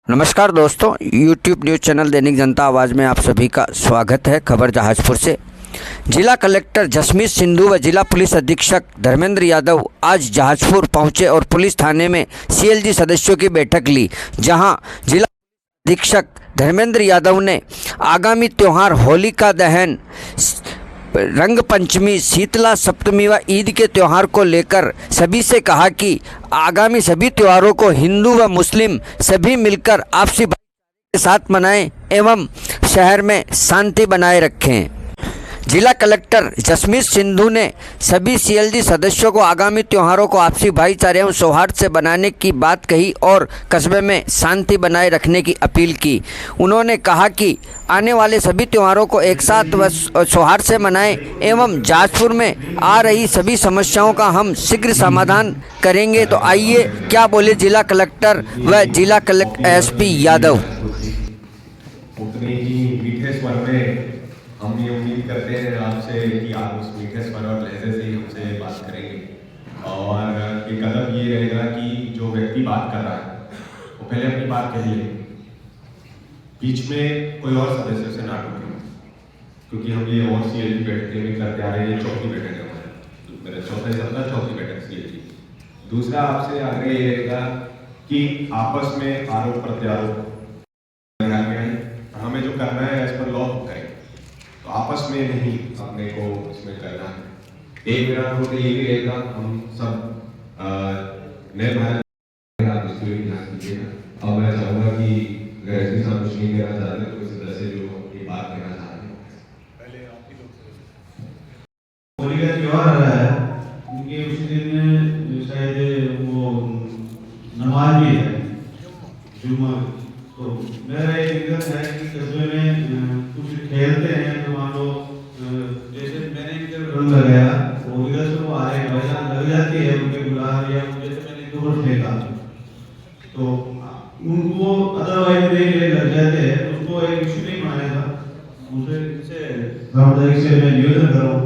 नमस्कार दोस्तों, YouTube news channel दैनिक जनता आवाज़ में आप सभी का स्वागत है। खबर जहाजपुर से। जिला कलेक्टर जसमीत सिंधु व जिला पुलिस अधीक्षक धर्मेंद्र यादव आज जहाजपुर पहुंचे और पुलिस थाने में CLG सदस्यों की बैठक ली, जहां जिला अधीक्षक धर्मेंद्र यादव ने आगामी त्यौहार होलिका दहन, रंग पंचमी, शीतला सप्तमी व ईद के त्यौहार को लेकर सभी से कहा कि आगामी सभी त्योहारों को हिंदू व मुस्लिम सभी मिलकर आपसी भाईचारे के साथ मनाएं एवं शहर में शांति बनाए रखें। जिला कलेक्टर जसमीत सिंधु ने सभी CLG सदस्यों को आगामी त्योहारों को आपसी भाईचारे एवं सौहार्द से बनाने की बात कही और कस्बे में शांति बनाए रखने की अपील की। उन्होंने कहा कि आने वाले सभी त्योहारों को एक साथ व सौहार्द से मनाएं एवं जहाजपुर में आ रही सभी समस्याओं का हम शीघ्र समाधान करेंगे। तो आइए क्या बोले जिला कलेक्टर व जिला SP यादव। उतनी ही मीठे स्वर में हम ये उम्मीद करते हैं आपसे कि आप उस मीठे स्वर और लहजे से ही हमसे बात करेंगे। और एक अदब ये रहेगा कि जो व्यक्ति बात कर रहा है वो पहले अपनी बात कह ले, बीच में कोई और सदस्य से ना टूटे, क्योंकि हम ये और CLG बैठकें भी करते आ रहे हैं। चौथी बैठक है हमारे, मेरा चौथा ही सप्ताह चौथी बैठक CLG। दूसरा आपसे आग्रह ये रहेगा कि आपस में आरोप प्रत्यारोप हमें जो करना है एज पर लॉ करें, तो आपस में नहीं अपने को इसमें करना है। एक मेरा अनुरोध ये भी रहेगा, हम सब नए भारत ध्यान दीजिएगा। और मैं चाहूँगा कि अगर ऐसी साहब कुछ नहीं कहना चाहते तो इस तरह से जो ये बात कहना चाहते हैं। पहले आपकी होली का त्योहार आ रहा है, क्योंकि उसी दिन शायद वो नमाज भी है, जुम्मा। तो मेरा एक दिक्कत है कि कस्बे में कुछ खेलते हैं तो मान लो जैसे मैंने इनके रंग लगाया, वो इधर से वो आ रहे हैं, भाईजान लग जाती है उनके गुलाब, या जैसे मैंने इनको रोज फेंका तो उनको अदरवाइज नहीं लग जाते हैं, तो उसको एक इशू नहीं बनाया था। मुझे सामुदायिक से मैं निवेदन कर रहा हूँ,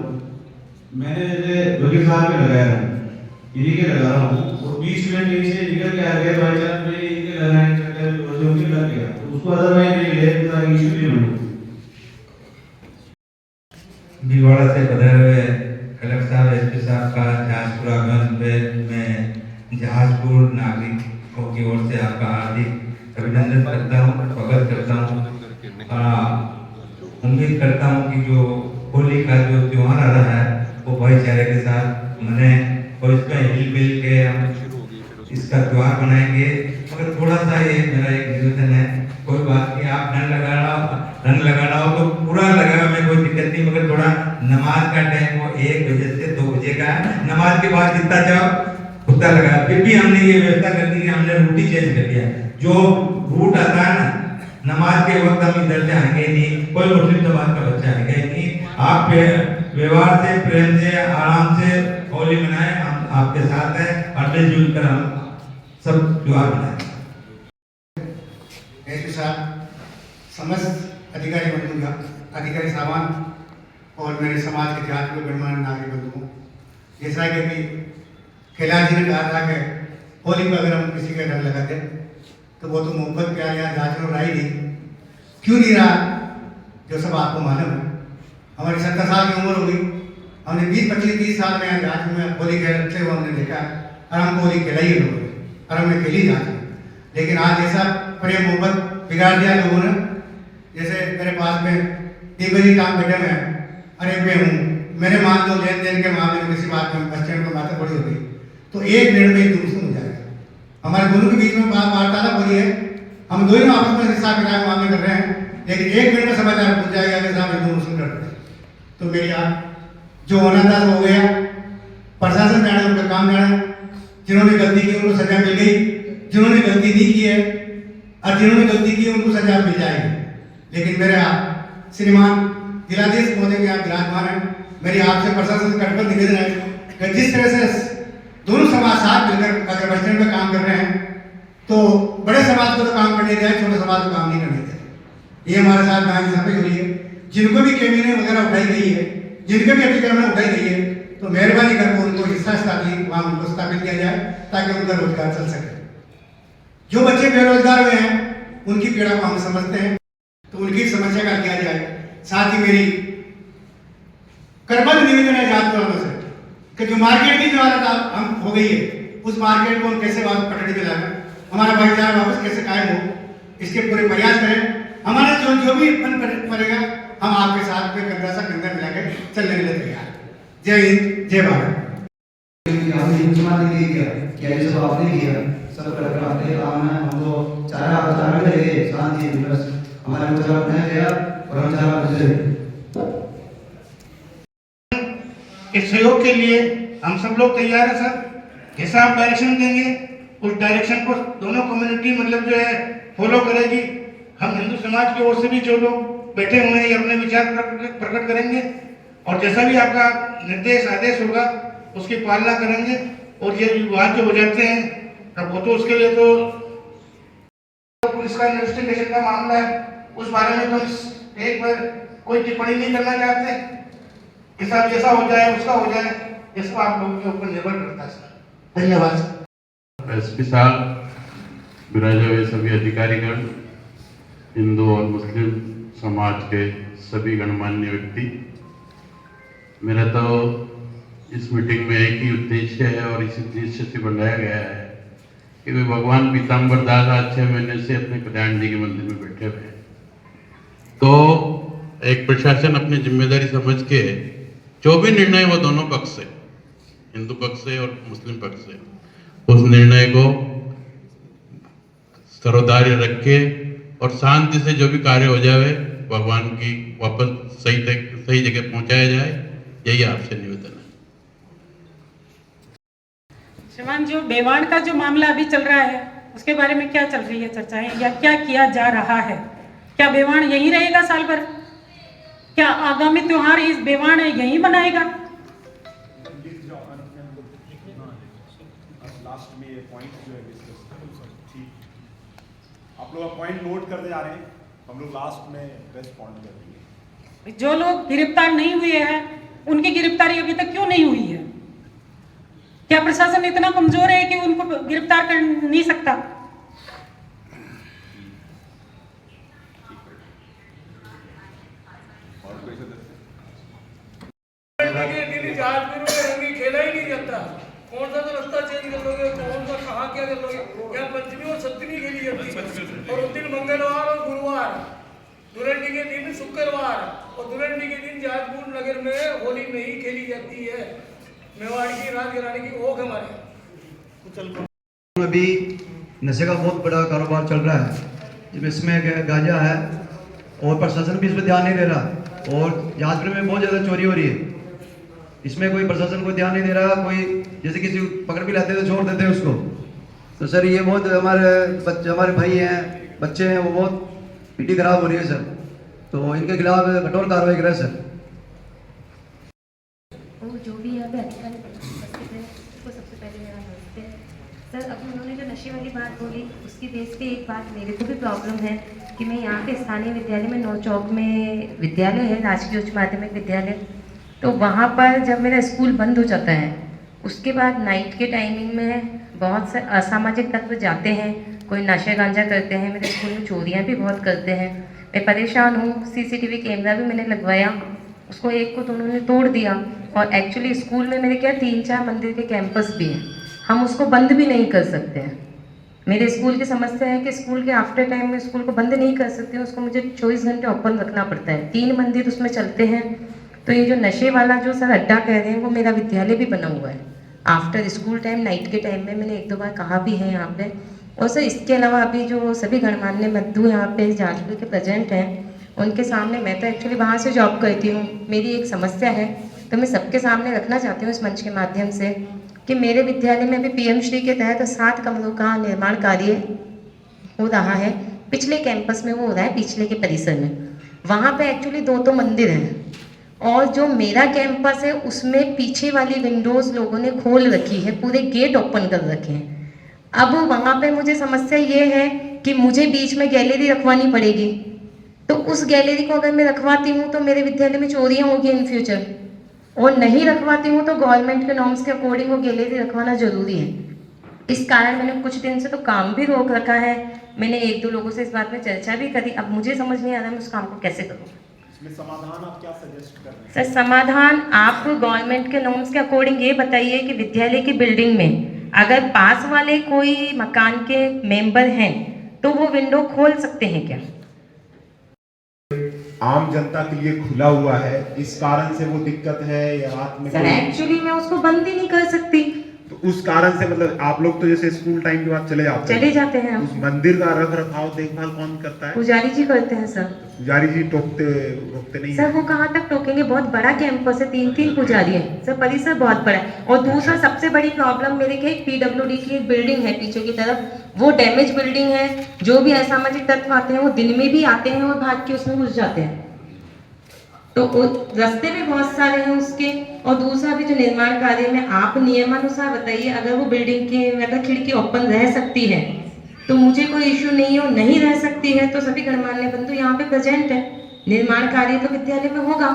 मैंने जैसे वकील साहब के लगाया इन्हीं के लगा रहा हूँ, और 20 मिनट कहीं से निकल के आ गए, भाईजान में इनके लगाए लग गया, उसको अदरवाइज नहीं ले तो इशू नहीं बने। भीलवाड़ा से बदले हुए कलेक्टर साहब SP साहब का जहाजपुर आगमन में जहाजपुर नागरिकों की ओर से आपका हार्दिक अभिनंदन करता हूँ, स्वागत करता हूँ। उम्मीद करता हूँ कि जो होली का जो त्योहार आ रहा है वो भाईचारे के साथ मने और इसमें हिल मिल के हम इसका त्योहार मनाएंगे। मगर थोड़ा सा ये मेरा एक निवेदन है, कोई बात नहीं, आप रंग लगाना हो तो पूरा लगा, में कोई दिक्कत नहीं, मगर थोड़ा नमाज का टाइम वो 1 बजे से 2 बजे का है, नमाज के बाद जितना चाहो उतना लगा। फिर भी हमने ये व्यवस्था कर दी कि हमने रूट ही चेंज कर दिया, जो रूट आता है ना नमाज के वक्त हम इधर से आएंगे नहीं, कोई मुस्लिम समाज का बच्चा आएगा नहीं। आप व्यवहार से, प्रेम से, आराम से होली मनाएं, हम आपके साथ हैं, और मिलजुल कर हम सब त्योहार मनाएं। SP साहब, समस्त अधिकारी बंधु, अधिकारी साहबान और मेरे समाज के जात के गणमान्य नागरिक बंधुओं, जैसा कि अभी खिलाड़ी जी ने कहा था कि होली पर अगर हम किसी का रंग लगाते तो वो तो मोहब्बत प्यार या जांच में रहा ही नहीं, क्यों नहीं रहा, जो सब आपको मालूम है। हमारी 70 साल की उम्र हो गई, हमने 20, 25, 30 साल में जांच में होली खेलते हुए हमने देखा, और हमको होली खिलाई है लोगों ने, और हमने खेली जांच में। लेकिन आज ऐसा प्रेम मोहब्बत बिगाड़ दिया लोगों ने। जैसे मेरे पास में टीबी काम बैठे में, अरे मैं हूँ, मैंने मान लो लेन देन के मामले में किसी बात में बस स्टैंड पर बातें बड़ी हो गई तो 1 मिनट में दुरुस्त हो जाएगा। हमारे दोनों के बीच में वार्तालाप हो रही है, हम दोनों आपस में हिसाब किताब मामले कर रहे हैं, लेकिन 1 मिनट में समाचार पूछ जाएगा कि साहब हिंदू मुस्लिम लड़ रहे। तो मेरी आप जो होना था वो हो गया, प्रशासन जाने उनका काम जाना, जिन्होंने गलती की उनको सजा मिल गई, जिन्होंने गलती नहीं की है और जिन्होंने गलती की उनको सजा मिल जाएगी। लेकिन मेरे आप श्रीमान जिलाधीश महोदय के यहाँ विराजमान है, मेरी आपसे प्रशासन से कटकर निवेदन है कि जिस तरह से दोनों समाज साथ मिलकर अगर बस स्टैंड पर काम कर रहे हैं तो बड़े समाज को तो काम करने दिया, छोटे समाज को काम नहीं करने दिया। ये हमारे साथ गांधी सभा हुई है, जिनको भी कैबिनेट वगैरह उठाई गई है, जिनके भी अतिक्रमण उठाई गई है, तो मेहरबानी करके उनको हिस्सा स्थापित वहाँ उनको स्थापित किया जाए ताकि उनका रोजगार चल सके। जो बच्चे बेरोजगार हुए हैं उनकी पीड़ा को हम समझते हैं, तो उनकी समस्या का किया जाए। साथ ही मेरी करबद्ध निवेदन है जाति वालों से कि जो मार्केट की जो हालत हम हो गई है, उस मार्केट को हम कैसे वापस पटड़ी में लाकर हमारा भाईचारा वापस कैसे कायम हो, इसके पूरे प्रयास करें। हमारा जो भी बन पड़ेगा, हम आपके साथ में कंधा सा कंधा मिलाकर चलने के लिए तैयार। जय हिंद, जय भारत। हमने हिंदुस्तान ने किया क्या ये सब आपने किया, सब कर आपने काम है। हम तो चारा में रहे शांति दिवस हमारे को जवाब नहीं दिया और हम चारा बजे इस सहयोग के लिए हम सब लोग तैयार हैं सर। जैसा आप डायरेक्शन देंगे उस डायरेक्शन को दोनों कम्युनिटी मतलब जो है फॉलो करेगी। हम हिंदू समाज की ओर से भी जो लोग बैठे हुए हैं ये अपने विचार प्रकट करेंगे और जैसा भी आपका निर्देश आदेश होगा उसकी पालना करेंगे। और ये विवाद जो हो जाते हैं तब वो तो उसके लिए तो पुलिस का इन्वेस्टिगेशन का मामला है, उस बारे में तो एक बार कोई टिप्पणी नहीं करना चाहते। हिसाब जैसा हो जाए उसका हो जाए, इसको आप लोगों के ऊपर निर्भर करता है सर। धन्यवाद। एसपी साहब, विराजे हुए सभी अधिकारीगण, हिंदू और मुस्लिम समाज के सभी गणमान्य व्यक्ति, मेरा तो इस मीटिंग में एक ही उद्देश्य है और इस उद्देश्य से बनाया गया है कि वे भगवान पीताम्बर दास आज 6 महीने से अपने कल्याण जी के मंदिर में बैठे हुए हैं। तो एक प्रशासन अपनी जिम्मेदारी समझ के जो भी निर्णय वो दोनों पक्ष से, हिंदू पक्ष से और मुस्लिम पक्ष से, उस निर्णय को सर्वधार्य रख के और शांति से जो भी कार्य हो जाए भगवान की वापस सही जगह पहुंचाया जाए, यही आपसे निवेदन है। श्रीमान, जो बेवाण का जो मामला अभी चल रहा है उसके बारे में क्या चल रही है चर्चाएं या क्या किया जा रहा है? क्या बेवाण यहीं रहेगा साल भर? क्या आगामी त्योहार इस बेवाण यहीं मनाएगा? लास्ट में ये पॉइंट जो है डिस्कस ठीक, आप लोग पॉइंट नोट करते जा रहे हैं, हम लोग लास्ट में बेस्ट पॉइंट कर देंगे। जो लोग गिरफ्तार नहीं हुए हैं उनकी गिरफ्तारी अभी तक क्यों नहीं हुई है? क्या प्रशासन इतना कमजोर है कि उनको गिरफ्तार कर नहीं सकता? खेला ही नहीं जाता, कौन सा तो रास्ता चेंज कर लोगे, कौन सा कहाँ क्या कर लोगे? क्या पंचमी और सप्तमी खेली जाती है और उस दिन मंगलवार और गुरुवार, दुल्हनी के दिन शुक्रवार और दुल्हनी के दिन जाजपुर नगर में होली नहीं खेली जाती है। मेवाड़ की राज घराने की ओघ हमारे। अभी नशे का बहुत बड़ा कारोबार चल रहा है, जिसमें गांजा है और प्रशासन भी इस पर ध्यान नहीं दे रहा और जाजपुर में बहुत ज़्यादा चोरी हो रही है। इसमें कोई प्रशासन को ध्यान नहीं दे रहा, कोई जैसे किसी पकड़ भी लाते हैं तो छोड़ देते हैं उसको। तो सर ये बहुत हमारे भाई हैं, बच्चे हैं, वो बहुत पीटी खराब हो रही है सर, तो इनके खिलाफ कठोर कार्रवाई करें सर। जो भी यहाँ पे अधिकारी उपस्थित है उसको सबसे पहले मेरा नमस्ते। सर, अभी उन्होंने जो नशे वाली बात बोली उसकी बेस पे एक बात मेरे को भी प्रॉब्लम है कि मैं यहाँ पे स्थानीय विद्यालय में 9 चौक में विद्यालय है, राजकीय उच्च माध्यमिक विद्यालय, तो वहाँ पर जब मेरा स्कूल बंद हो जाता है उसके बाद नाइट के टाइमिंग में बहुत से असामाजिक तत्व जाते हैं, कोई नशे गांजा करते हैं, मेरे स्कूल में चोरियाँ भी बहुत करते हैं। मैं परेशान हूँ। CCTV कैमरा भी मैंने लगवाया, उसको एक को तो उन्होंने तोड़ दिया और एक्चुअली स्कूल में मेरे क्या 3-4 मंदिर के कैंपस भी हैं, हम उसको बंद भी नहीं कर सकते हैं। मेरे स्कूल की समस्या है कि स्कूल के आफ्टर टाइम में स्कूल को बंद नहीं कर सकते, उसको मुझे 24 घंटे ओपन रखना पड़ता है। 3 मंदिर उसमें चलते हैं। तो ये जो नशे वाला जो सर अड्डा कह रहे हैं वो मेरा विद्यालय भी बना हुआ है। आफ्टर स्कूल टाइम नाइट के टाइम में मैंने 1-2 बार कहा भी है यहाँ पे। और सर इसके अलावा अभी जो सभी गणमान्य मद्दू यहाँ पे जाजपुर के प्रेजेंट हैं उनके सामने, मैं तो एक्चुअली वहाँ से जॉब करती हूँ, मेरी एक समस्या है तो मैं सबके सामने रखना चाहती हूँ इस मंच के माध्यम से कि मेरे विद्यालय में अभी PM श्री के तहत 7 कमरों का निर्माण कार्य हो रहा है। पिछले कैंपस में वो हो रहा है, पिछले के परिसर में। वहाँ पे एक्चुअली 2 तो मंदिर हैं और जो मेरा कैंपस है उसमें पीछे वाली विंडोज़ लोगों ने खोल रखी है, पूरे गेट ओपन कर रखे हैं। अब वहाँ पे मुझे समस्या ये है कि मुझे बीच में गैलरी रखवानी पड़ेगी, तो उस गैलरी को अगर मैं रखवाती हूँ तो मेरे विद्यालय में चोरियाँ होगी इन फ्यूचर, और नहीं रखवाती हूँ तो गवर्नमेंट के नॉर्म्स के अकॉर्डिंग वो गैलरी रखवाना ज़रूरी है। इस कारण मैंने कुछ दिन से तो काम भी रोक रखा है। मैंने 1-2 लोगों से इस बात में चर्चा भी करी। अब मुझे समझ नहीं आ रहा मैं उस काम को कैसे करूँ। इसमें समाधान आप क्या सजेस्ट कर रहे हैं? सर समाधान आप गवर्नमेंट के नॉर्म्स के अकॉर्डिंग ये बताइए कि विद्यालय की बिल्डिंग में अगर पास वाले कोई मकान के मेंबर हैं तो वो विंडो खोल सकते हैं क्या? आम जनता के लिए खुला हुआ है, इस कारण से वो दिक्कत है या रात में सर एक्चुअली मैं उसको बंद ही नहीं कर सकती। तो उस कारण से मतलब आप लोग तो जैसे स्कूल टाइम के बाद चले जाते हैं हम। उस मंदिर का रख रखाव देखभाल कौन करता है? पुजारी जी करते हैं सर। पुजारी जी रोकते नहीं सर वो कहाँ तक टोकेंगे? बहुत बड़ा कैंपस है, 3-3 पुजारी हैं सर, परिसर बहुत बड़ा है। और दूसरा सबसे बड़ी प्रॉब्लम मेरे के PWD की एक बिल्डिंग है पीछे की तरफ, वो डैमेज बिल्डिंग है। जो भी असामाजिक तत्व आते हैं वो दिन में भी आते हैं और भाग के उसमें घुस जाते हैं। तो रास्ते भी बहुत सारे हैं उसके। और दूसरा भी जो निर्माण कार्य में आप नियमानुसार बताइए, अगर वो बिल्डिंग की अगर खिड़की ओपन रह सकती है तो मुझे कोई इश्यू नहीं है, और नहीं रह सकती है तो सभी गणमान्य बंधु यहाँ पे प्रेजेंट है। निर्माण कार्य तो विद्यालय में होगा।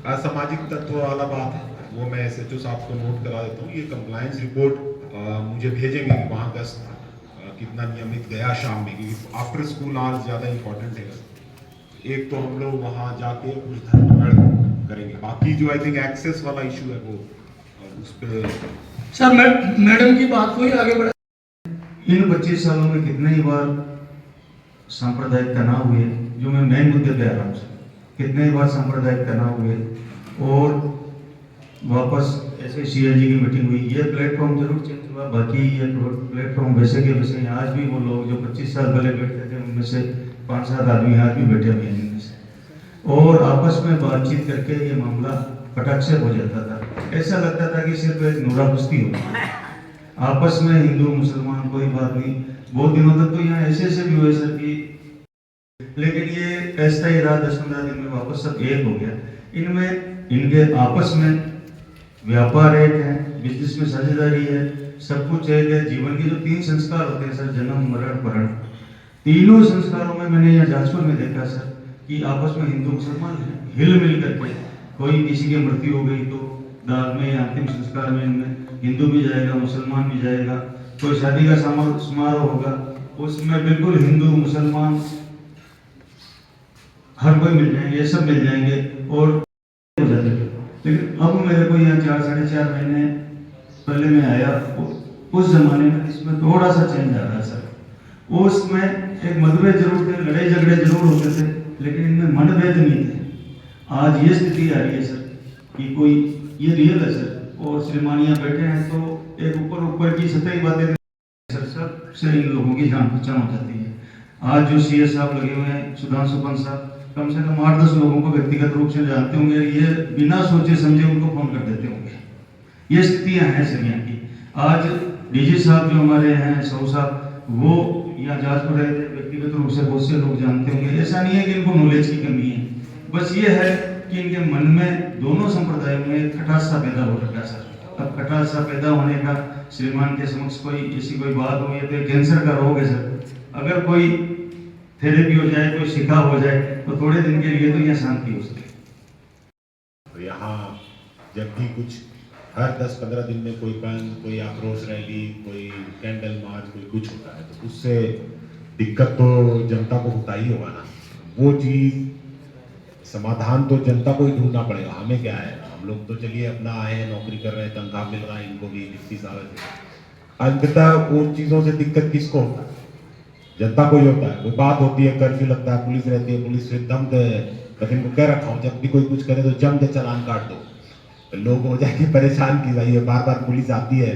असामाजिक तत्व वाला बात है, वो मैं SHO साहब को नोट करा देता हूँ। ये कंप्लायंस रिपोर्ट मुझे भेजेंगे कि वहाँ गश्त कितना नियमित गया शाम में, क्योंकि आफ्टर स्कूल आवर्स ज़्यादा इम्पोर्टेंट है। एक तो हम लोग वहाँ जाके कुछ धरपकड़ करेंगे, बाकी जो आई थिंक एक्सेस वाला इशू है वो उस पर सर मैडम की बात को ही आगे बढ़ा। इन 25 सालों में कितने ही बार सांप्रदायिक तनाव हुए, जो मैं मेन मुद्दे पे आ रहा हूँ, कितने ही बार सांप्रदायिक तनाव हुए और वापस ऐसे CLG की मीटिंग हुई। ये प्लेटफॉर्म जरूर चेंज हुआ, बाकी ये प्लेटफॉर्म वैसे के वैसे। आज भी वो लोग जो 25 साल पहले बैठते थे उनमें से 5-7 आदमी आज भी बैठे हुए हैं इनमें से, और आपस में बातचीत करके ये मामला फटाक से हो जाता था। ऐसा लगता था कि सिर्फ एक नूरा कुश्ती होती है आपस में, हिंदू मुसलमान कोई बात नहीं। बहुत दिनों तक तो यहाँ ऐसे भी हुए सर कि, लेकिन ये ऐसा ही रहा 10-15 दिन में वापस सब एक हो गया। इनमें इनके आपस में व्यापार एक है, बिजनेस में साझेदारी है, सब कुछ एक है। जीवन के जो 3 संस्कार होते हैं सर, जन्म मरण मरण, तीनों संस्कारों में मैंने यहाँ जाजपुर में देखा सर कि आपस में हिंदू मुसलमान हिल मिल करके, कोई किसी की मृत्यु हो गई तो दाद में अंतिम संस्कार में इनमें हिंदू भी जाएगा, मुसलमान भी जाएगा। कोई शादी का समारोह होगा उसमें बिल्कुल हिंदू मुसलमान हर कोई मिल जाएंगे, ये सब मिल जाएंगे और हो जाते। लेकिन अब मेरे को यहाँ 4-4.5 महीने पहले मैं आया, उस जमाने में इसमें थोड़ा सा चेंज आ रहा है सर। उसमें एक मतभेद जरूर थे, लड़ाई झगड़े जरूर होते थे, लेकिन इनमें मनभेद नहीं थे। आज ये स्थिति आ रही है सर कि कोई, ये रियल है सर, और श्रीमानियाँ बैठे हैं तो एक ऊपर की सतही बातें सर, सबसे इन लोगों की जान पहचान हो जाती है। आज जो CS साहब लगे हुए हैं, सुधांशु पंत साहब, कम से कम 8-10 लोगों को व्यक्तिगत रूप से जानते होंगे, ये बिना सोचे समझे उनको फोन कर देते होंगे। ये स्थितियाँ हैं सर यहाँ की। आज DG साहब जो हमारे हैं, सौ साहब, वो यहाँ जाजपुर रहे थे, व्यक्तिगत रूप से बहुत से लोग जानते होंगे। ऐसा नहीं है कि इनको नॉलेज की कमी है, बस ये है कि इनके मन में दोनों संप्रदायों में खटास सा पैदा हो रखा है सर। अब खटास सा पैदा होने का श्रीमान के समक्ष कोई ऐसी कोई बात हो, या तो कैंसर का रोग है सर, अगर कोई थेरेपी हो जाए, कोई शिकाव हो जाए तो थोड़े दिन के लिए तो यहाँ शांति हो सके। तो यहाँ जब भी कुछ हर 10-15 दिन में कोई बंद, कोई आक्रोश रैली, कोई कैंडल मार्च, कोई कुछ होता है, तो उससे दिक्कत तो जनता को होता ही होगा ना। वो चीज़ समाधान तो जनता को ही ढूंढना पड़ेगा, हमें क्या है। हम लोग तो चलिए अपना आए हैं, नौकरी कर रहे हैं, तनख्वाह मिल रहा है, इनको भी 30 साल से। अंततः उन चीज़ों से दिक्कत किसको होता है? जनता को ही होता है। कोई बात होती है, कर्फ्यू लगता है, पुलिस रहती है, पुलिस से दम दे, लेकिन को कह रखा हूँ जब भी कोई कुछ करे तो जम के चालान काट दो, तो लोग हो जाएंगे परेशान की भाई बार बार पुलिस आती है,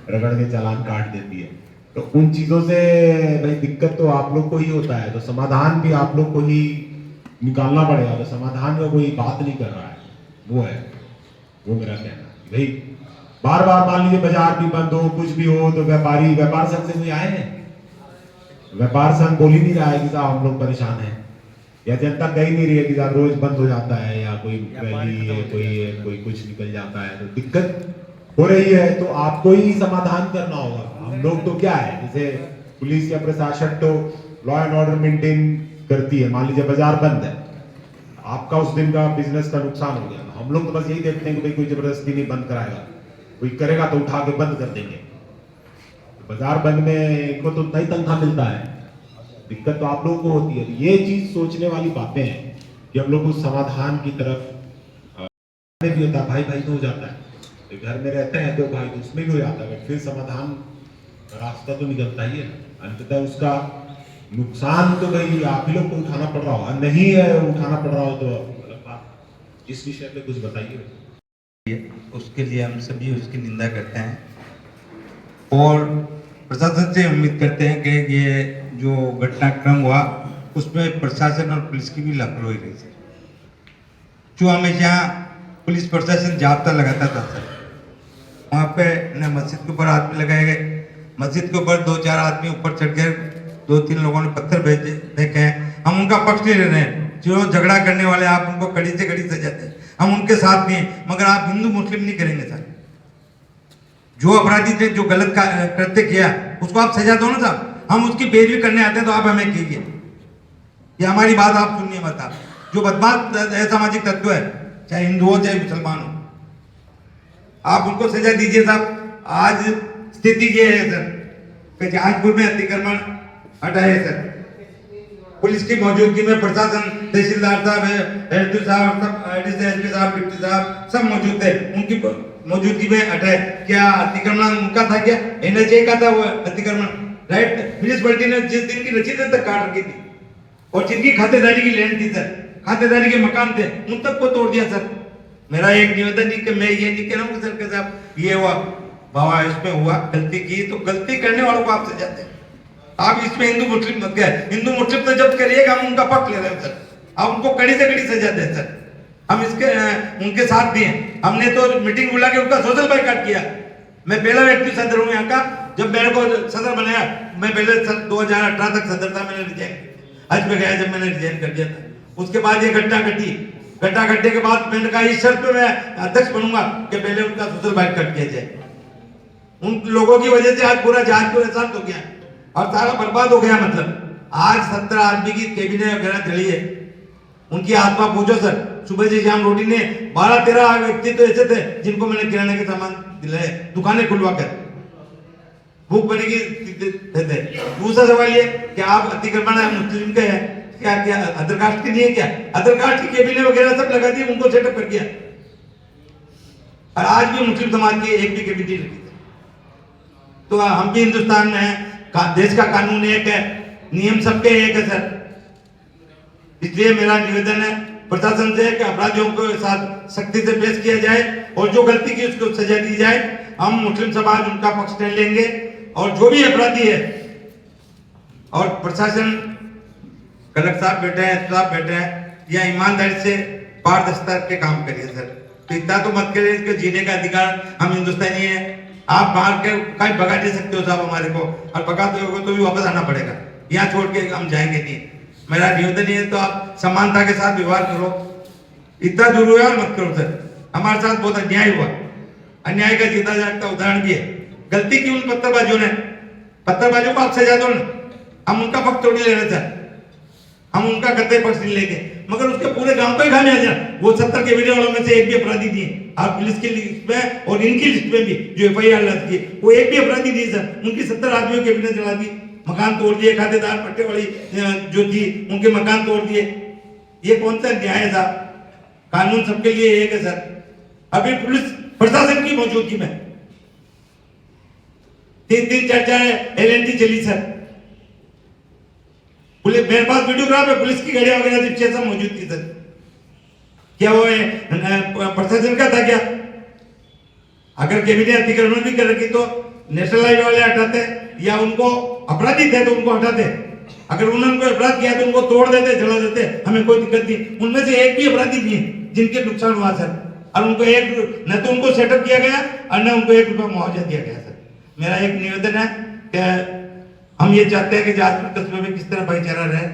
रगड़ के चालान काट देती है। तो उन चीज़ों से भाई दिक्कत तो आप लोग को ही होता है, तो समाधान भी आप लोग को ही निकालना पड़ेगा। तो समाधान में कोई बात नहीं कर रहा है, वो है, वो मेरा कहना भाई। बार बार मान लीजिए बाजार भी बंद हो, कुछ भी हो, तो व्यापार संघ से कोई आए हैं? व्यापार संघ बोल ही नहीं रहा है कि साहब हम लोग परेशान हैं, या जनता कह ही नहीं रही है कि साहब रोज बंद हो जाता है, या कोई रैली है, कोई कुछ निकल जाता है, तो दिक्कत हो रही है। तो आपको ही समाधान करना होगा। हम लोग तो क्या है, जैसे पुलिस या प्रशासन तो लॉ एंड ऑर्डर मेंटेन करती है। मान लीजिए बाजार बंद है, आपका उस दिन का बिजनेस का नुकसान हो गया, हम लोग तो बस यही देखते हैं कि भाई कोई जबरदस्ती नहीं बंद कराएगा, कोई करेगा तो उठा के बंद कर देंगे। बाजार बंद में को तो उतना ही तनख्वाह मिलता है, दिक्कत तो आप लोगों को होती है। ये चीज सोचने वाली बातें हैं कि हम लोग उस समाधान की तरफ भी होता है, भाई भाई तो हो जाता है, घर में रहते हैं तो भाई तो उसमें भी हो जाता है, फिर समाधान रास्ता तो निकलता ही है। अंततः उसका नुकसान तो भाई आप ही लोग को उठाना पड़ रहा हो, नहीं है उठाना पड़ रहा हो तो अलग बात। इस विषय पे कुछ बताइए। उसके लिए हम सभी उसकी निंदा करते हैं और प्रशासन से उम्मीद करते हैं कि ये जो घटनाक्रम हुआ उसमें प्रशासन और पुलिस की भी लापरवाही रही थी। जो हमेशा पुलिस प्रशासन जाब्ता लगाता था सर, वहाँ पे न मस्जिद के ऊपर आदमी लगाए गए, मस्जिद के ऊपर 2-4 आदमी ऊपर चढ़ गए, 2-3 लोगों ने पत्थर फेंके हैं। हम उनका पक्ष नहीं ले रहे हैं, जो झगड़ा करने वाले आप उनको कड़ी से कड़ी सजा दें, हम उनके साथ नहीं हैं, मगर आप हिंदू मुस्लिम नहीं करेंगे सर। जो अपराधी ने जो गलत कृत्य किया उसको आप सजा दो ना साहब। हम उसकी पैरवी करने आते हैं तो आप हमें कीजिए, ये हमारी बात आप सुनिए मत। आप जो बदमाश असामाजिक तत्व है, चाहे हिंदू हो चाहे मुसलमान हो, आप उनको सजा दीजिए साहब। आज स्थिति ये है सर कि जहाजपुर में अतिक्रमण हटाए सर, पुलिस की मौजूदगी में प्रशासन, तहसीलदार साहब, एसपी साहब, एसपी साहब, डिप्टी साहब सब मौजूद थे, उनकी मौजूदगी में हटाए। क्या अतिक्रमण उनका था? क्या एनएचए का था वो अतिक्रमण? राइट, म्युनिसिपैलिटी ने जिस दिन की रसीदें तक काट रखी थी और जिनकी खातेदारी की लैंड थी सर, खातेदारी के मकान थे, उन तक को तोड़ दिया सर। मेरा एक निवेदन है कि मैं ये नहीं कह रहा हूँ सर के साहब ये हुआ बाबा इसमें हुआ, गलती की तो गलती करने वालों को आप सजा दें। आप इसमें हिंदू मुस्लिम मत गए, हिंदू मुस्लिम तो जब करिएगा हम उनका पक्ष ले रहे हैं सर, आप उनको कड़ी से कड़ी सजा दें सर। हम इसके उनके साथ भी हैं। हमने तो मीटिंग बुला के उनका सोशल बाइकाट किया। मैं पहला व्यक्ति सदर हूँ यहाँ का, जब मेरे को सदर बनाया मैं पहले 2018 तक सदर था, मैंने रिजाइन आज में गया जब मैंने रिजाइन कर दिया था। उसके बाद ये घटना घटने के बाद मैंने कहा इस शर्त पे मैं अध्यक्ष बनूंगा कि पहले उनका सोशल बाइकाट किया जाए। उन लोगों की वजह से आज पूरा जहाजपुर एहसास हो गया और सारा बर्बाद हो गया। मतलब आज 17 आदमी की कैबिनेट वगैरह चली है, उनकी आत्मा पूछो सर। सुबह से शाम रोटी ने 12-13 व्यक्ति तो ऐसे थे जिनको मैंने किराने के सामान दिलाए, दुकानें खुलवा कर, भूख बनेगी थे। दूसरा सवाल ये कि आप अतिक्रमण मुस्लिम के हैं क्या, क्या अदर कास्ट की नहीं है क्या? अदर कास्ट की कैबिनेट वगैरह सब लगा दी, उनको सेटअप कर दिया और आज भी मुस्लिम समाज की एक भी कैबिनेट नहीं रखी। तो हम भी हिंदुस्तान में हैं, देश का कानून एक है, नियम सबके एक है सर। इसलिए मेरा निवेदन है प्रशासन से कि अपराधियों के साथ सख्ती से पेश किया जाए और जो गलती की उसको सजा दी जाए। हम मुस्लिम समाज उनका पक्ष ले लेंगे और जो भी अपराधी है और प्रशासन, कलेक्टर साहब बैठे हैं, साहब बैठे हैं, या ईमानदारी से पारदर्शिता के काम करिए सर। तो इतना तो मत करिए कि जीने का अधिकार हम हिंदुस्तानी है, आप बाहर के कहीं भगा नहीं सकते हो साहब हमारे को, और भगाते हो तो भी वापस आना पड़ेगा, यहाँ छोड़ के हम जाएंगे नहीं। मेरा निवेदन है तो आप समानता के साथ व्यवहार करो, इतना दुर्व्यवहार मत करो सर। हमारे साथ बहुत अन्याय हुआ, अन्याय का जीता जागता उदाहरण भी है। गलती की उन पत्थरबाजों ने, पत्थरबाजों को आप सजा दो ना, हम उनका पक्ष थोड़ी ले रहे थे, हम उनका कतई पक्ष नहीं लेंगे, मगर उसके पूरे गांव को ही खामियाजा। वो 70 कैबिनेट वालों में से एक भी अपराधी नहीं है। आप पुलिस की लिस्ट में और इनकी लिस्ट में भी जो FIR लग गई वो एक भी अपराधी नहीं सर। उनकी 70 आदमियों की कैबिनेट चला दी, मकान तोड़ दिए, खातेदार पट्टे वाली जो थी उनके मकान तोड़ दिए। ये कौन सा न्याय है साहब? कानून सबके लिए एक है सर। अभी पुलिस प्रशासन की मौजूदगी में 3-3, 4-4 LNT चली सर। पुलिस, मेरे पास वीडियोग्राफ है, पुलिस की गाड़ियां वगैरह जिप्सी सब मौजूद थी सर। क्या वो प्रशासन का था क्या? अगर कैबिनेट अतिक्रमण भी कर रखी तो नेशनल हाईवे वाले हटाते, या उनको अपराधी थे तो उनको हटाते। अगर उन्होंने कोई अपराध किया तो उनको तोड़ देते, जला देते, हमें कोई दिक्कत नहीं। उनमें से एक भी अपराधी नहीं है जिनके नुकसान हुआ सर, और उनको न तो उनको सेटअप किया गया और न उनको 1 रुपया मुआवजा दिया गया सर। मेरा एक निवेदन है कि हम ये चाहते हैं कि जहाजपुर कस्बे में किस तरह भाईचारा रहे,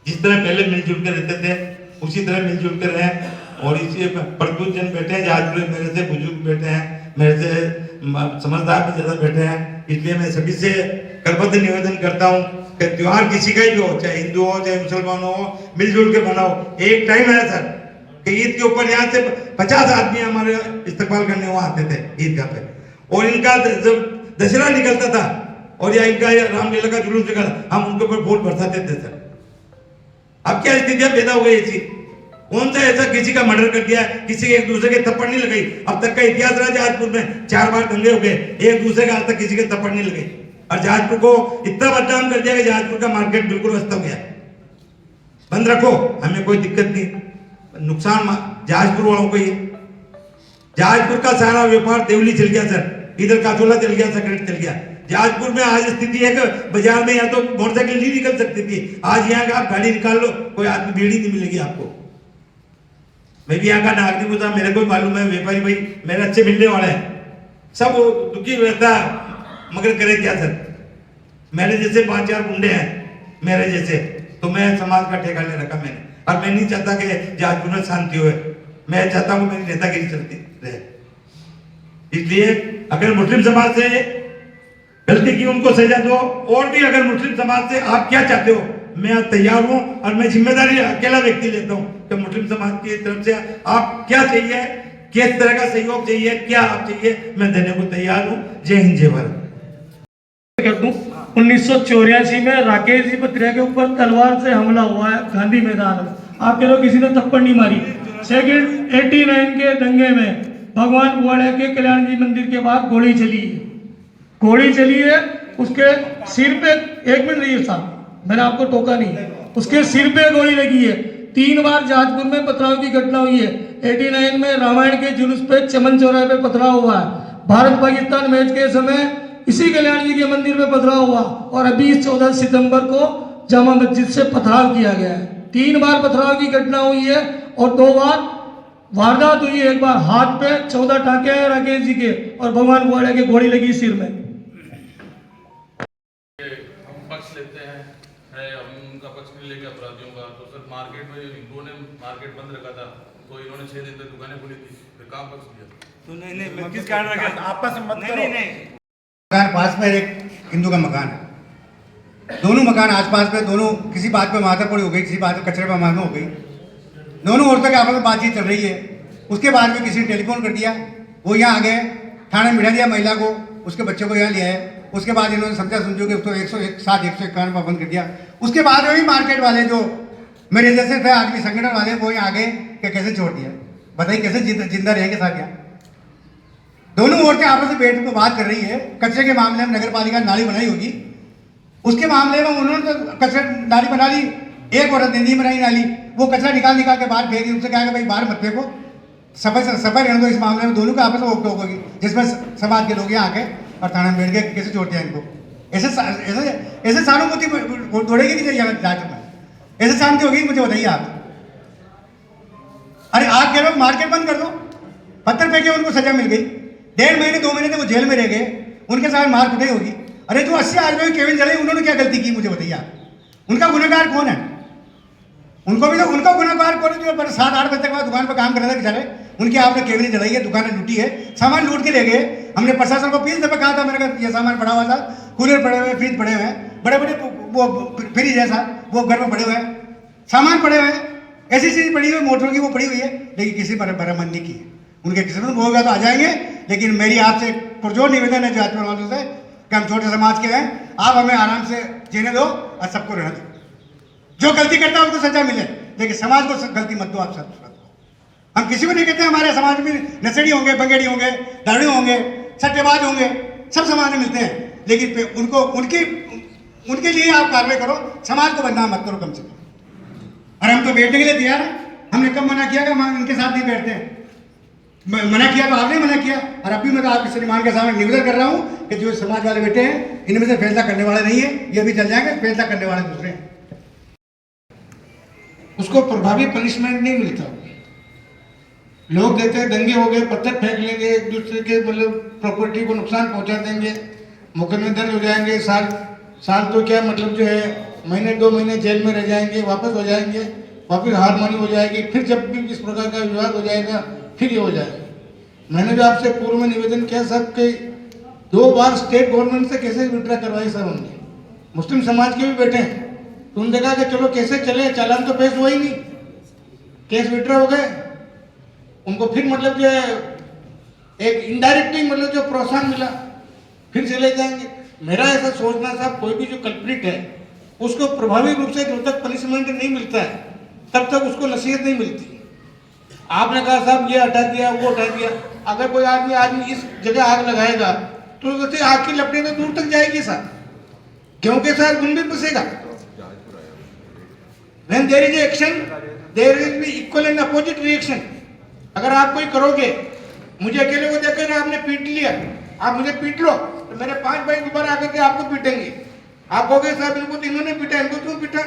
जिस तरह पहले मिलजुल कर रहते थे उसी तरह मिलजुल कर रहे। और इसी प्रबुद्ध जन बैठे हैं जहाजपुर, मेरे से बुजुर्ग बैठे हैं, मेरे से समझदार भी ज्यादा बैठे हैं। इसलिए मैं सभी से करबद्ध निवेदन करता हूँ कि त्योहार किसी का भी हो, चाहे हिंदू हो चाहे मुसलमान हो, मिलजुल के मनाओ। एक टाइम है सर कि ईद के ऊपर यहाँ से 50 आदमी हमारे इस्तकबाल करने वहाँ आते थे ईदगाह पे, और इनका जब दशहरा निकलता था और या इनका रामलीला का जुलूस निकला, हम उनके ऊपर वोट बरसाते थे सर। अब क्या स्थितियां पैदा हो गई ऐसी? कौन सा ऐसा किसी का मर्डर कर दिया, किसी के एक दूसरे के थप्पड़ नहीं लगाई? अब तक का इतिहास रहा जहाजपुर में 4 बार दंगे हो गए, एक दूसरे का आज तक किसी के थप्पड़ नहीं लगाई। और जहाजपुर को इतना बदनाम कर दिया कि जहाजपुर का मार्केट बिल्कुल अस्त हो गया। बंद रखो, हमें कोई दिक्कत नहीं, नुकसान जहाजपुर वालों को ही है। जहाजपुर का सारा व्यापार देवली चल गया सर, इधर काचोला चल गया, सेक्रेट चल गया। जहाजपुर में आज स्थिति है कि बाजार में या तो मोटरसाइकिल नहीं निकल सकती थी, आज यहाँ का आप गाड़ी निकाल लो, कोई आदमी भीड़ ही नहीं मिलेगी आपको। मैं भी यहाँ का नागरिक हूँ, मेरे को मालूम है, व्यापारी भाई मेरे अच्छे मिलने वाले हैं, सब दुखी रहता है, मगर करे क्या सर? मेरे जैसे 5-4 गुंडे हैं मेरे जैसे, तो मैं समाज का ठेका ले रखा मैंने, और मैं नहीं चाहता कि जहाजपुर में शांति हो, मैं चाहता हूँ मेरी नेतागिरी चलती रहे। इसलिए अगर मुस्लिम समाज से गलती की उनको सजा दो, और भी अगर मुस्लिम समाज से आप क्या चाहते हो, मैं तैयार हूं, और मैं जिम्मेदारी अकेला व्यक्ति लेता हूं कि मुस्लिम समाज की तरफ से आप क्या चाहिए, किस तरह का सहयोग चाहिए, क्या आप चाहिए, मैं देने को तैयार हूं। जय हिंद, जय भारत। कर दूं, 1984 में राकेश जी पत्रिया के ऊपर तलवार से हमला हुआ है गांधी मैदान में, आप कह रहे हो किसी ने थप्पड़ नहीं मारी। सेकंड 89 के दंगे में भगवान बुआड़े के कल्याण जी मंदिर के बाद गोली चली है, उसके सिर पे, 1 मिनट रहिए साहब, मैंने आपको टोका नहीं, उसके सिर पे गोली लगी है। 3 बार जहाजपुर में पथराव की घटना हुई है। 89 में रामायण के जुलूस पे चमन चौराहे पे पथराव हुआ है, भारत पाकिस्तान मैच के समय इसी कल्याण जी के मंदिर में पथराव हुआ, और अभी 14 सितंबर को जामा मस्जिद से पथराव किया गया है। 3 बार पथराव की घटना हुई है और 2 बार वारदात हुई है। एक बार हाथ पे 14 टांके हैं राकेश जी के, और भगवान बुआड़े के गोली लगी सिर में। हम पक्ष लेते हैं, हम उनका पक्ष नहीं लेके अपराधियों का। तो सर मार्केट में इन्होंने मार्केट बंद रखा था, तो इन्होंने 6 दिन तक दुकानें खुली थी, फिर काम पक्ष दिया। तो नहीं किस कारण रखा? आपस में मत करो। मकान पास में एक हिंदू का मकान है, दोनों मकान आस पास में, दोनों किसी बात पे माथापड़ी हो गई, किसी बात पे कचरे पर मारना हो गई, दोनों औरतों के आपस में बातचीत चल रही है। उसके बाद में किसी ने टेलीफोन कर दिया, वो यहाँ आ गए, थाने में बिठा दिया महिला को, उसके बच्चे को यहाँ लिया है। उसके बाद इन्होंने समझा समझो कि उसको 101 पर बंद कर दिया। उसके बाद में भी मार्केट वाले जो मेरे जैसे थे आदमी, संगठन वाले, वो यहाँ आ गए कि कैसे छोड़ दिया, बताइए कैसे जिंदा रहेंगे साथ यहाँ। दोनों औरतें आपस में बैठ कर बात कर रही है। कचरे के मामले में नगर पालिका नाली बनाई होगी, उसके मामले में उन्होंने तो कचरा नाली बना ली, एक औरत ने नहीं बनाई नाली, वो कचरा निकाल के बाहर फेंक दी। उनसे कहा कि भाई बाहर मत फेंको, सफाई रहने दो। इस मामले में दोनों का आपस में रोक होगी, जिसमें समाज के लोग यहाँ आके और थाना में बैठ के कैसे छोड़ते हैं इनको। ऐसे सहानुभूति दौड़ेगी नहीं राज्य में, ऐसे शांति होगी? मुझे बताइए आप। अरे आप कह रहे हो मार्केट बंद कर दो, पत्थर फेंके, उनको सजा मिल गई, 1.5 महीने 2 महीने तक वो जेल में रह गए, उनके साथ मार कुटाई होगी। अरे जो 80 आदमी केबिन जलाई, उन्होंने क्या गलती की? मुझे बताइए आप। उनका गुनहगार कौन है? उनको भी तो, उनका गुनहगार कौन है? जो 7-8 बजे तक बाद दुकान पर काम कर रहे थे बेचारे, उनकी आपने केबिन जलाई है, दुकानें लूटी है, सामान लूट के ले गए। हमने प्रशासन को 20 दफा कहा था, मैंने कहा ये सामान पड़ा हुआ था, कूलर पड़े हुए, फ्रिज पड़े हुए हैं, बड़े बड़े वो फ्रिज है साहब, वो घर में पड़े हुए हैं, सामान पड़े हुए हैं, ऐसी चीज़ पड़ी हुई, मोटर की वो पड़ी हुई है, लेकिन किसी पर बरामद नहीं की। उनके किसी में होगा तो आ जाएंगे, लेकिन मेरी आपसे पुरजोर निवेदन है जातिवाद वालों से कि हम छोटे समाज के हैं, आप हमें आराम से जीने दो और सबको रहने दो। जो गलती करता है उसको सजा मिले, लेकिन समाज को गलती मत दो। आप सब हम किसी को नहीं कहते समारे समाज में नशेड़ी होंगे, बंगेड़ी होंगे, दारू होंगे, सट्टेबाज होंगे, सब समाज में मिलते हैं, लेकिन उनको उनके लिए आप कार्रवाई करो, समाज को बदनाम मत करो कम से कम। और हम तो बैठने के लिए तैयार हैं, हमने कब मना किया कि हम इनके साथ नहीं बैठते हैं? मना किया तो आपने मना किया, और अभी मैं तो आपके श्रीमान के सामने निवेदन कर रहा हूँ कि जो समाज वाले बैठे हैं, इनमें से फैसला करने वाले नहीं है, ये भी चल जाएंगे, फैसला करने वाले दूसरे हैं। उसको प्रभावी पनिशमेंट नहीं मिलता। लोग देते हैं, दंगे हो गए, पत्थर फेंक लेंगे, एक दूसरे के मतलब प्रॉपर्टी को नुकसान पहुंचा देंगे, मुकदमे दर्ज हो जाएंगे, साल तो क्या मतलब जो है महीने 2 महीने जेल में रह जाएंगे, वापस हो जाएंगे, वापस हार मानी हो जाएगी, फिर जब भी इस प्रकार का विवाद हो जाएगा फिर ये हो जाएगा। मैंने जो आपसे पूर्व में निवेदन किया सर कि 2 बार स्टेट गवर्नमेंट से कैसे विड्रा करवाई सर उनने, मुस्लिम समाज के भी बैठे हैं, तो उन्होंने देखा कि चलो कैसे चले, चालान तो पेश हुआ ही नहीं, केस विड्रा हो गए, उनको फिर मतलब जो है एक इनडायरेक्टली मतलब जो प्रोत्साहन मिला फिर चले जाएंगे। मेरा ऐसा सोचना साहब, कोई भी जो कल्प्रिट है उसको प्रभावी रूप से जब तक पनिशमेंट नहीं मिलता है तब तक उसको नसीहत नहीं मिलती। आपने कहा साहब ये हटा दिया वो हटा दिया, अगर कोई आदमी इस जगह आग लगाएगा तो वैसे आग की लपटें तो दूर तक जाएगी साहब, क्योंकि साहब गुण भी बसेगा। When there is action, there will be equal and opposite reaction। अगर आप कोई करोगे, मुझे अकेले को देखकर आपने पीट लिया, आप मुझे पीट लो तो मेरे 5 भाई दोबारा आकर के आपको पीटेंगे। आप कहोगे साहब इनको तो इन्होंने पीटा, इनको क्यों पीटा?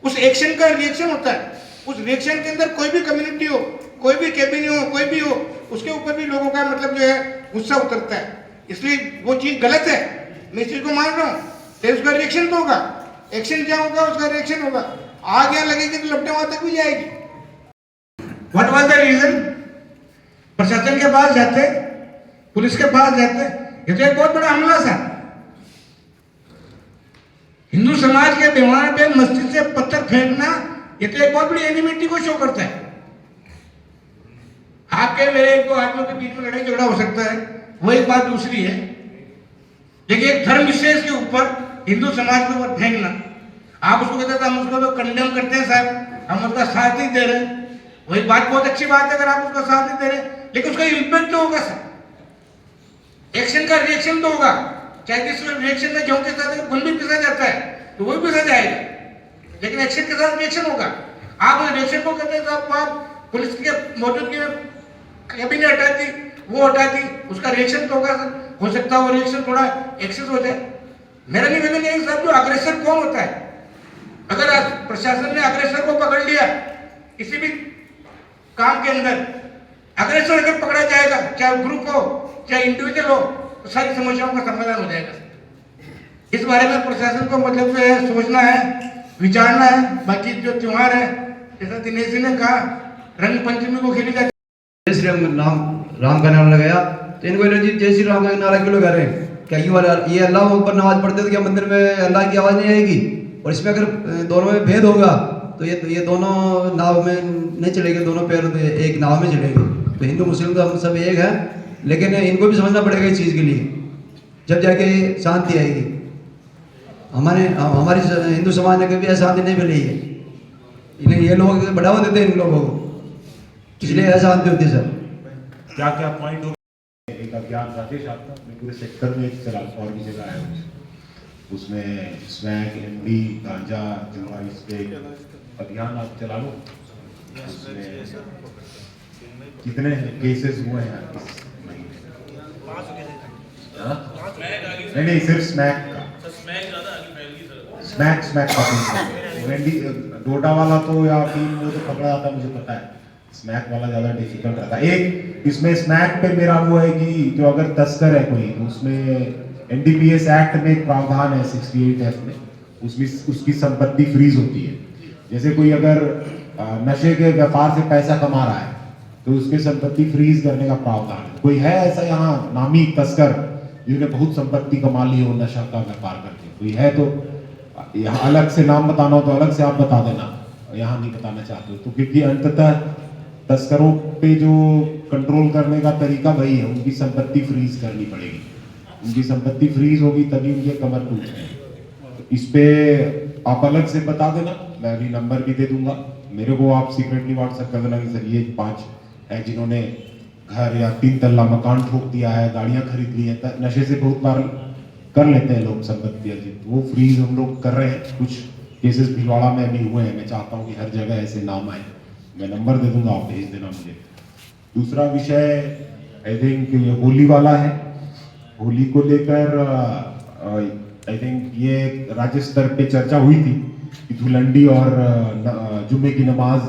उस एक्शन का रिएक्शन होता है। उस रिएक्शन के अंदर कोई भी कम्युनिटी हो, कोई भी कैबिनेट हो, कोई भी हो, उसके ऊपर भी लोगों का मतलब जो है गुस्सा उतरता है। इसलिए वो चीज गलत है, मैं इस चीज को मान रहा हूँ, तो उसका रिएक्शन तो होगा। एक्शन क्या होगा, उसका रिएक्शन होगा। आग यहाँ लगेगी तो लपटे वहां तक भी जाएगी। What was the reason? प्रशासन के पास जाते, पुलिस के पास जाते, ये तो एक बहुत बड़ा हमला था। हिंदू समाज के दीवार पे मस्जिद से पत्थर फेंकना, ये तो एक बहुत बड़ी एनिमिटी को शो करता है। आपके मेरे दो आदमियों के बीच में लड़ाई झगड़ा हो सकता है, वो एक बात दूसरी है, लेकिन एक धर्म विशेष के ऊपर हिंदू समाज के ऊपर फेंकना, आप उसको कहते हैं हम उसको तो कंडेम करते हैं साहब, हम उसका साथ नहीं दे रहे, वही बात बहुत अच्छी बात है अगर आप उसका साथ नहीं दे रहे, लेकिन उसका इम्पैक्ट तो होगा सर, एक्शन का रिएक्शन तो होगा। चाहे किस रिएक्शन में गेहूं के साथ गुण भी पिसा जाता है तो वो भी पिसा जाएगा, लेकिन एक्शन के साथ रिएक्शन होगा। आप उस रिएक्शन को कहते हैं साहब आप पुलिस के मौजूदगी में कैबिनेट हटा दी, वो हटा दी, उसका रिएक्शन तो होगा सर। हो सकता है वो रिएक्शन थोड़ा एक्सेस हो जाए। मेरा निवेदन है साहब, जो अग्रेसर कौन होता है, अगर आज प्रशासन ने अग्रेसर को पकड़ लिया किसी भी काम के अंदर, अग्रेसर अगर पकड़ा जाएगा, चाहे ग्रुप हो चाहे इंडिविजुअल हो, तो सारी समस्याओं का समाधान हो जाएगा। इस बारे में प्रशासन को मतलब जो है सोचना है, विचारना है। बाकी जो त्योहार है, जैसा दिनेश जी ने कहा, रंग पंचमी को खेली जाती है, जय श्री राम का नाम लगाया तो इनको जय श्री राम का नारा क्यों लगा रहे हैं? क्या ये अल्लाह अकबर नमाज पढ़ते तो क्या मंदिर में अल्लाह की आवाज़ नहीं आएगी? और इसमें अगर दोनों में भेद होगा तो ये दोनों नाव में नहीं चलेंगे, दोनों पैर एक नाव में चलेंगे। तो हिंदू मुस्लिम तो हम सब एक हैं, लेकिन इनको भी समझना पड़ेगा इस चीज़ के लिए, जब जाके शांति आएगी। हमारी हिंदू समाज ने कभी शांति नहीं मिली है, लेकिन ये लोग बढ़ावा देते हैं इन लोगों को, इसलिए अशांति होती है सर। क्या क्या पॉइंट हो? एक अभियान राजेश आपका, मैं पूरे सेक्टर में चला और भी जगह आया हूँ, उसमें स्मैक, एमडी, गांजा, जुआ, इस पे अभियान आप चला लो। उसमें कितने केसेस हुए हैं इस महीने? नहीं, सिर्फ स्मैक का, स्मैक का एमडी डोडा वाला तो या फिर वो तो पकड़ा जाता है, मुझे पता है। स्मैक वाला ज़्यादा डिफिकल्ट रहता है। एक इसमें स्मैक पे मेरा वो है कि जो अगर तस्कर है कोई, तो उसमें एनडीपीएस एक्ट में एक प्रावधान है 68F में, उसमें उसकी संपत्ति फ्रीज होती है। जैसे कोई अगर नशे के व्यापार से पैसा कमा रहा है तो उसकी संपत्ति फ्रीज करने का प्रावधान है। कोई है ऐसा यहाँ नामी तस्कर जिसने बहुत संपत्ति कमा ली हो नशा का व्यापार करके? कोई है तो यहाँ अलग से नाम बताना हो तो अलग से आप बता देना, यहाँ नहीं बताना चाहते हो तो, क्योंकि अंततः तस्करों पे जो कंट्रोल करने का तरीका वही है, उनकी संपत्ति फ्रीज करनी पड़ेगी। उनकी संपत्ति फ्रीज होगी तभी उनके कमर टूटेंगे। तो इस पे आप अलग से बता देना, मैं अभी नंबर भी दे दूंगा, मेरे को आप सीक्रेटली व्हाट्सएप कर देना कि सर ये 5 है जिन्होंने घर या 3 तल्ला मकान ठोक दिया है, गाड़ियां खरीद ली है, नशे से बहुत बार कर लेते हैं लोग संपत्ति अर्जित, वो फ्रीज हम लोग कर रहे हैं। कुछ केसेस भिलवाड़ा में भी हुए हैं, मैं चाहता हूँ कि हर जगह ऐसे नाम आए, मैं नंबर दे दूंगा, आप भेज देना मुझे। दूसरा विषय आई थिंक ये होली वाला है, होली को लेकर आई थिंक ये राज्य स्तर पे चर्चा हुई थी कि धुलंडी और जुम्मे की नमाज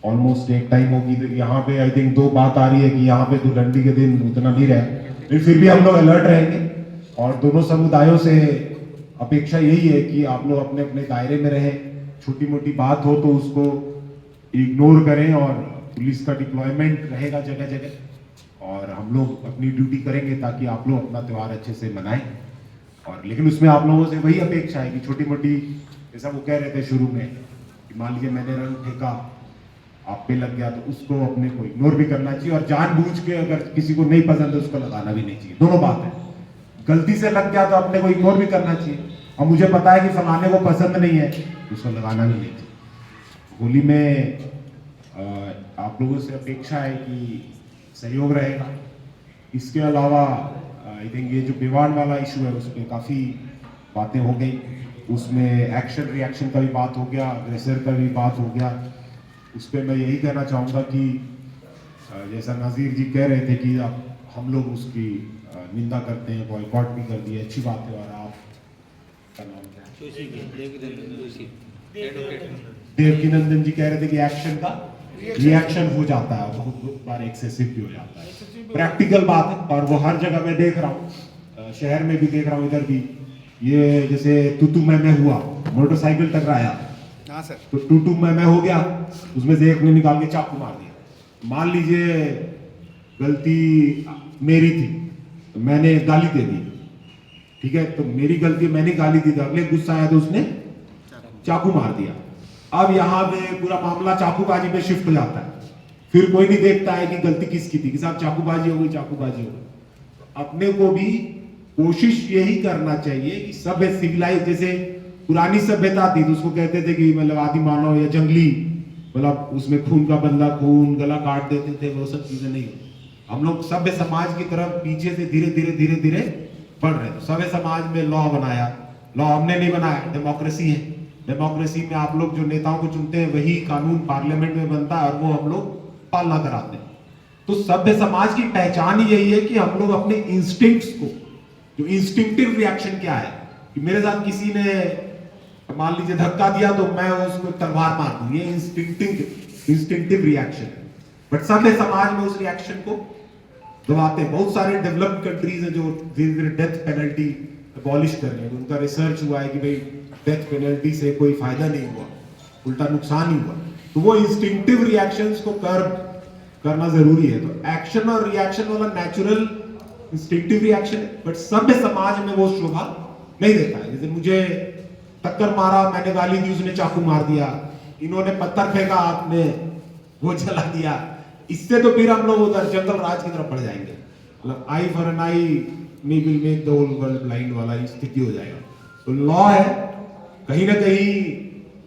ऑलमोस्ट एक टाइम होगी। तो यहाँ पे आई थिंक 2 बात आ रही है कि यहाँ पे धुलंडी के दिन उतना नहीं रहे, लेकिन फिर भी हम लोग अलर्ट रहेंगे और दोनों समुदायों से अपेक्षा यही है कि आप लोग अपने अपने दायरे में रहें, छोटी मोटी बात हो तो उसको इग्नोर करें और पुलिस का डिप्लॉयमेंट रहेगा जगह जगह और हम लोग अपनी ड्यूटी करेंगे ताकि आप लोग अपना त्यौहार अच्छे से मनाएं। और लेकिन उसमें आप लोगों से वही अपेक्षा है कि छोटी मोटी, जैसा वो कह रहे थे शुरू में कि मान लीजिए मैंने रंग फेंका आप पे लग गया तो उसको अपने को इग्नोर भी करना चाहिए, और जानबूझ के अगर किसी को नहीं पसंद है उसको लगाना भी नहीं चाहिए। दोनों बात है, गलती से लग गया तो अपने को इग्नोर भी करना चाहिए, और मुझे पता है कि फलाने को पसंद नहीं है तो उसको लगाना भी नहीं चाहिए। होली में आप लोगों से अपेक्षा है कि सहयोग रहेगा। इसके अलावा आई थिंक ये जो मेवाड़ वाला इशू है उस पर काफ़ी बातें हो गई, उसमें एक्शन रिएक्शन का भी बात हो गया, अग्रेसर का भी बात हो गया। उस पर मैं यही कहना चाहूँगा कि जैसा नाज़ीर जी कह रहे थे कि हम लोग उसकी निंदा करते हैं, बॉयकॉट भी कर दिए, अच्छी बात है। और आपका नाम क्या है? देवकीनंदन जी कह रहे थे कि एक्शन का रिएक्शन हो जाता है, बहुत बार एक्सेसिव भी हो जाता है। प्रैक्टिकल बात है, और वो हर जगह मैं देख रहा हूँ, शहर में भी देख रहा हूँ, इधर भी। ये जैसे तू मैं हुआ, मोटरसाइकिल टकराया, हाँ सर, तो टू मैं हो गया, उसमें से एक ने निकाल के चाकू मार दिया। मान लीजिए गलती मेरी थी तो मैंने गाली दे दी, ठीक है, तो मेरी गलती, मैंने गाली दी, अगले गुस्सा आया तो उसने चाकू मार दिया। अब यहाँ पे पूरा मामला चाकूबाजी में शिफ्ट हो जाता है, फिर कोई नहीं देखता है कि गलती किसकी थी, कि साहब चाकूबाजी हो गई, चाकूबाजी हो गई। अपने को भी कोशिश यही करना चाहिए कि सभ्य सिविलाइज, जैसे पुरानी सभ्यता थी तो उसको कहते थे कि मतलब आदि मानव या जंगली, मतलब उसमें खून का बदला खून, गला काट देते थे, वो सब चीजें नहीं। हम लोग सभ्य समाज की तरफ पीछे से धीरे धीरे धीरे धीरे बढ़ रहे हैं। सभ्य समाज में लॉ बनाया, लॉ हमने नहीं बनाया, डेमोक्रेसी है। डेमोक्रेसी में आप लोग जो नेताओं को चुनते हैं वही कानून पार्लियामेंट में बनता है और वो हम लोग पालना कराते हैं। तो सभ्य समाज की पहचान ही यही है कि हम लोग अपने इंस्टिंक्ट्स को, जो इंस्टिंक्टिव रिएक्शन क्या है कि मेरे साथ किसी ने मान लीजिए धक्का दिया तो मैं उसको तलवार मार दूं, ये इंस्टिंक्टिव रिएक्शन है। बट सभ्य समाज में उस रिएक्शन को दबाते हैं। बहुत सारे डेवलप्ड कंट्रीज हैं जो धीरे धीरे डेथ पेनल्टी अबॉलिश कर रहे हैं। उनका रिसर्च हुआ है कि भाई डेथ पेनल्टी से कोई फायदा नहीं हुआ, उल्टा नुकसान ही हुआ। तो वो इंस्टिंक्टिव रिएक्शंस को कर्ब करना जरूरी है। तो एक्शन और रिएक्शन वाला नेचुरल इंस्टिंक्टिव रिएक्शन है, बट सभ्य समाज में वो शोभा नहीं देता है। जैसे मुझे टक्कर मारा, मैंने गाली दी, उसने चाकू मार दिया, इन्होंने पत्थर फेंका, आपने वो जला दिया, इससे तो फिर हम लोग उधर जंगल राज की तरफ बढ़ जाएंगे। मतलब eye for an eye may will make the whole world blind वाला स्थिति हो जाएगा। तो लॉ है, कहीं ना कहीं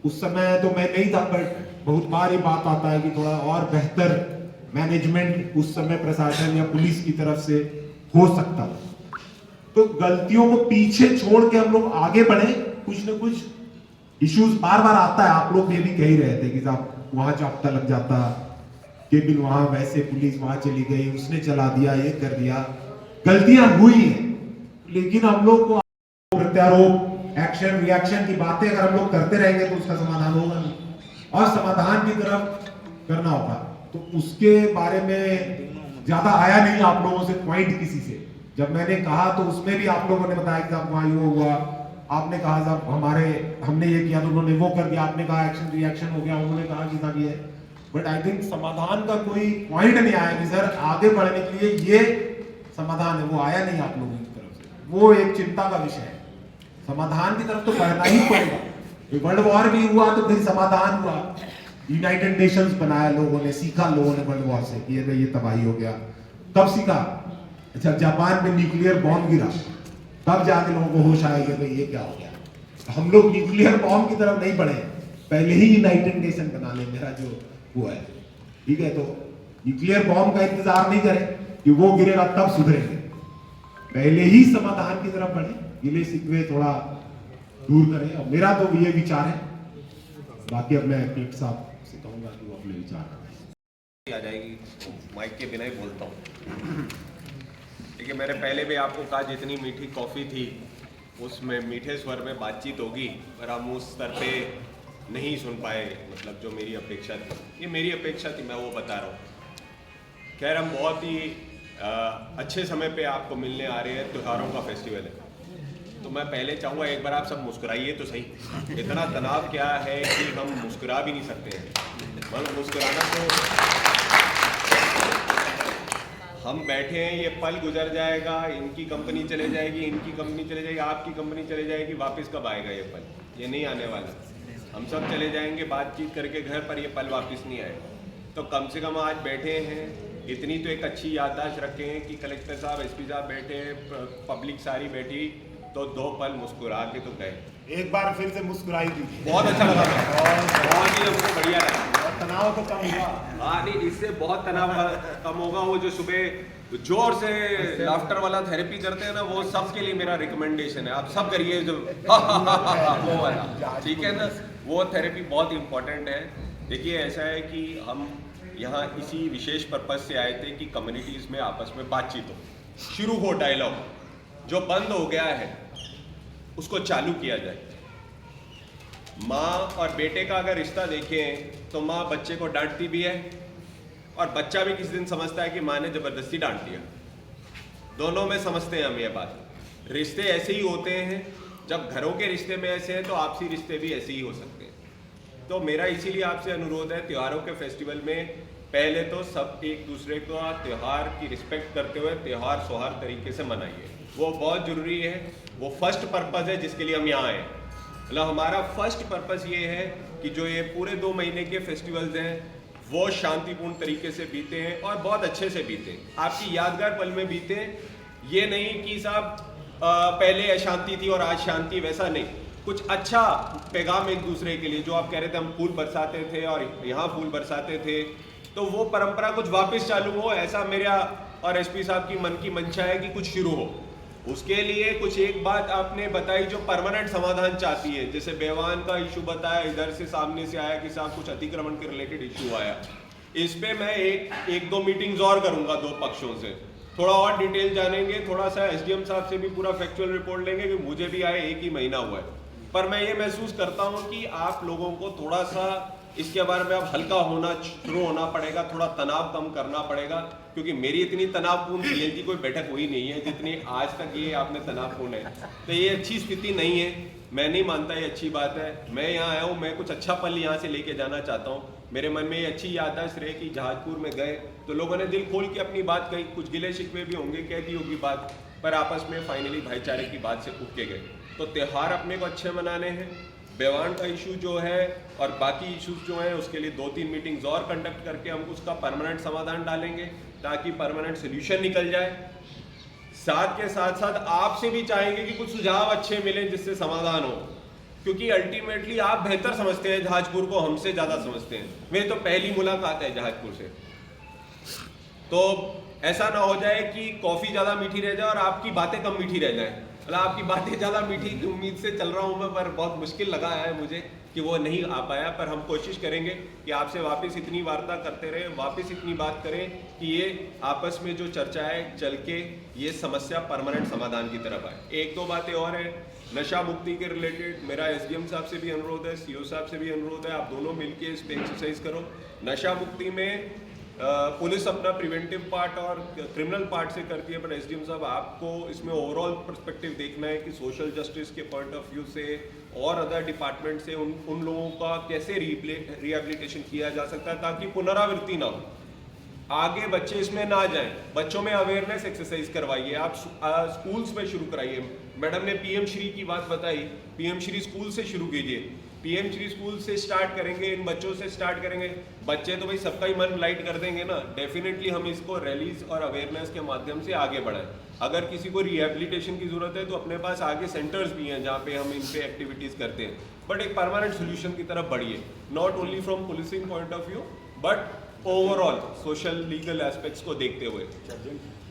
उस समय तो मैं नहीं था, बट बहुत बार ये बात आता है कि थोड़ा और बेहतर मैनेजमेंट उस समय प्रशासन या पुलिस की तरफ से हो सकता था। तो गलतियों को पीछे छोड़ के हम लोग आगे बढ़े। कुछ ना कुछ इश्यूज बार बार आता है, आप लोग ये भी कह ही रहे थे कि साहब वहां चापता लग जाता, केबिन वहां, वैसे पुलिस वहां चली गई, उसने चला दिया, ये कर दिया। गलतियां हुई हैं, लेकिन हम लोग को प्रत्यारोप, एक्शन रिएक्शन की बातें अगर हम लोग करते रहेंगे तो उसका समाधान होगा नहीं, और समाधान की तरफ करना होगा। तो उसके बारे में ज्यादा आया नहीं आप लोगों से पॉइंट किसी से। जब मैंने कहा तो उसमें भी आप लोगों ने बताया कि साहब वहां ये हुआ, आपने कहा साहब हमने ये किया तो उन्होंने वो कर दिया, आपने कहा एक्शन रिएक्शन हो गया, उन्होंने कहा कि साहब ये। बट आई थिंक समाधान का कोई पॉइंट नहीं आया कि सर आगे बढ़ने के लिए ये समाधान है, वो आया नहीं आप लोगों की तरफ से। वो एक चिंता का विषय है। समाधान की तरफ तो बढ़ना ही पड़ेगा। वर्ल्ड वॉर भी हुआ तो फिर समाधान हुआ, यूनाइटेड नेशंस बनाया लोगों ने, सीखा लोगों ने वर्ल्ड वॉर से कि ये तबाही हो गया। कब सीखा? अच्छा, जापान में न्यूक्लियर बॉम्ब गिरा, तब जाके लोगों को होश आया कि भाई ये क्या हो गया। हम लोग न्यूक्लियर बॉम्ब की तरफ नहीं बढ़े, पहले ही यूनाइटेड नेशन बना ले, मेरा जो हुआ है, ठीक है। तो न्यूक्लियर बॉम्ब का इंतजार नहीं करें कि वो गिरेगा तब सुधरेंगे, पहले ही समाधान की तरफ बढ़े, गिले शिकवे थोड़ा दूर करें। और मेरा तो ये विचार है, बाकी अब मैं पीट साहब से कहूंगा कि वो अपने विचार आ जाएगी, माइक के बिना ही बोलता हूँ। देखिए, मैंने पहले भी आपको कहा जितनी मीठी कॉफ़ी थी उसमें मीठे स्वर में बातचीत होगी, पर हम उस स्तर पे नहीं सुन पाए, मतलब जो मेरी अपेक्षा थी। ये मेरी अपेक्षा थी, मैं वो बता रहा हूँ। खैर, हम बहुत ही अच्छे समय पे आपको मिलने आ रहे हैं, त्योहारों का फेस्टिवल है, तो मैं पहले चाहूँगा एक बार आप सब मुस्कुराइए तो सही। इतना तनाव क्या है कि हम मुस्कुरा भी नहीं सकते हैं। मतलब मुस्कुराना तो, हम बैठे हैं, ये पल गुजर जाएगा, इनकी कंपनी चले जाएगी, इनकी कंपनी चले जाएगी, आपकी कंपनी चले जाएगी, वापस कब आएगा ये पल? ये नहीं आने वाला। हम सब चले जाएंगे बातचीत करके घर पर, ये पल वापस नहीं आएगा। तो कम से कम आज बैठे हैं, इतनी तो एक अच्छी याददाश्त रखे हैं कि कलेक्टर साहब, एसपी साहब बैठे, पब्लिक सारी बैठी, तो 2 पल मुस्कुरा के तो गए। एक बार फिर से मुस्कुराई दीजिए। बहुत अच्छा लगा, बहुत ही हमको बढ़िया लगा। और तनाव तो कम हुआ। हाँ नहीं, इससे बहुत तनाव कम होगा। वो जो सुबह जोर से लाफ्टर वाला थेरेपी करते हैं ना, वो सबके लिए मेरा रिकमेंडेशन है, आप सब करिए जो वो वाला, ठीक है ना, वो थेरेपी बहुत इंपॉर्टेंट है। देखिए ऐसा है कि हम यहाँ इसी विशेष पर्पज से आए थे कि कम्युनिटीज़ में आपस में बातचीत हो, शुरू हो डायलॉग, जो बंद हो गया है उसको चालू किया जाए। माँ और बेटे का अगर रिश्ता देखें तो माँ बच्चे को डांटती भी है और बच्चा भी किस दिन समझता है कि माँ ने ज़बरदस्ती डांट दिया। दोनों में समझते हैं हम ये बात। रिश्ते ऐसे ही होते हैं, जब घरों के रिश्ते में ऐसे हैं तो आपसी रिश्ते भी ऐसे ही हो सकते हैं। तो मेरा इसीलिए आपसे अनुरोध है, त्योहारों के फेस्टिवल में पहले तो सब एक दूसरे का त्यौहार की रिस्पेक्ट करते हुए त्यौहार सौहार्द तरीके से मनाइए, वो बहुत ज़रूरी है। वो फर्स्ट पर्पज़ है जिसके लिए हम यहाँ आए। मतलब हमारा फर्स्ट पर्पज़ ये है कि जो ये पूरे 2 महीने के फेस्टिवल्स हैं वो शांतिपूर्ण तरीके से बीते हैं और बहुत अच्छे से बीते, आपकी यादगार पल में बीते। ये नहीं कि साहब पहले अशांति थी और आज शांति, वैसा नहीं। कुछ अच्छा पैगाम एक दूसरे के लिए, जो आप कह रहे थे हम फूल बरसाते थे और यहाँ फूल बरसाते थे, तो वो परंपरा कुछ वापस चालू हो, ऐसा मेरा और एसपी साहब की मन की मंशा है कि कुछ शुरू हो। उसके लिए कुछ एक बात आपने बताई जो परमानेंट समाधान चाहती है, जैसे बेवान का इशू बताया, इधर से सामने से आया कि साहब कुछ अतिक्रमण के रिलेटेड इशू आया, इस पे मैं एक दो मीटिंग्स और करूंगा 2 पक्षों से, थोड़ा और डिटेल जानेंगे, थोड़ा सा एसडीएम साहब से भी पूरा फैक्चुअल रिपोर्ट लेंगे कि मुझे भी आए 1 ही महीना हुआ है, पर मैं ये महसूस करता हूँ कि आप लोगों को थोड़ा सा इसके बारे में अब हल्का होना शुरू होना पड़ेगा, थोड़ा तनाव कम करना पड़ेगा, क्योंकि मेरी इतनी तनावपूर्ण सीएल कोई बैठक हुई नहीं है जितनी आज तक ये आपने तनावपूर्ण है। तो ये अच्छी स्थिति नहीं है, मैं नहीं मानता ये अच्छी बात है। मैं यहाँ आया हूँ, मैं कुछ अच्छा पल यहाँ से लेके जाना चाहता हूँ। मेरे मन में ये अच्छी याददाश्त रहे कि जहाजपुर में गए तो लोगों ने दिल खोल के अपनी बात कही, कुछ गिले शिकवे भी होंगे, कह दी होगी बात, पर आपस में फाइनली भाईचारे की बात से उठ के गए। तो त्यौहार अपने को अच्छे मनाने हैं। बेवान का इशू जो है और बाकी इश्यूज जो हैं उसके लिए 2-3 मीटिंग्स और कंडक्ट करके हम उसका परमानेंट समाधान डालेंगे ताकि परमानेंट सोल्यूशन निकल जाए। साथ के साथ साथ आपसे भी चाहेंगे कि कुछ सुझाव अच्छे मिलें जिससे समाधान हो, क्योंकि अल्टीमेटली आप बेहतर समझते हैं जहाजपुर को, हमसे ज़्यादा समझते हैं। मेरी तो पहली मुलाकात है जहाजपुर से, तो ऐसा ना हो जाए कि कॉफ़ी ज़्यादा मीठी रह जाए और आपकी बातें कम मीठी रह जाए। मतलब आपकी बातें ज़्यादा मीठी की उम्मीद से चल रहा हूँ मैं, पर बहुत मुश्किल लगा है मुझे कि वो नहीं आ पाया। पर हम कोशिश करेंगे कि आपसे वापस इतनी वार्ता करते रहें, वापस इतनी बात करें कि ये आपस में जो चर्चा है चल के ये समस्या परमानेंट समाधान की तरफ आए। 1-2 बातें और हैं नशा मुक्ति के रिलेटेड। मेरा एसडीएम साहब से भी अनुरोध है, सीओ साहब से भी अनुरोध है, आप दोनों मिलके इस पर एक्सरसाइज करो। नशा मुक्ति में पुलिस अपना प्रिवेंटिव पार्ट और क्रिमिनल पार्ट से करती है, पर एसडीएम साहब आपको इसमें ओवरऑल पर्सपेक्टिव देखना है कि सोशल जस्टिस के पॉइंट ऑफ व्यू से और अदर डिपार्टमेंट से उन लोगों का कैसे रिहेबिलिटेशन किया जा सकता है ताकि पुनरावृत्ति ना हो, आगे बच्चे इसमें ना जाएं। बच्चों में अवेयरनेस एक्सरसाइज करवाइए, आप स्कूल्स में शुरू कराइए। मैडम ने पीएम श्री की बात बताई, पीएम श्री स्कूल से शुरू कीजिए। पीएम श्री स्कूल से स्टार्ट करेंगे, इन बच्चों से स्टार्ट करेंगे। बच्चे तो भाई सबका ही मन लाइट कर देंगे ना, डेफिनेटली हम इसको रैलीज और अवेयरनेस के माध्यम से आगे बढ़ाएं। अगर किसी को रिहेबिलिटेशन की जरूरत है तो अपने पास आगे सेंटर्स भी हैं जहाँ पे हम इन पे एक्टिविटीज़ करते हैं, बट एक परमानेंट सोल्यूशन की तरफ बढ़िए, not only from policing point of view but overall social legal aspects को देखते हुए।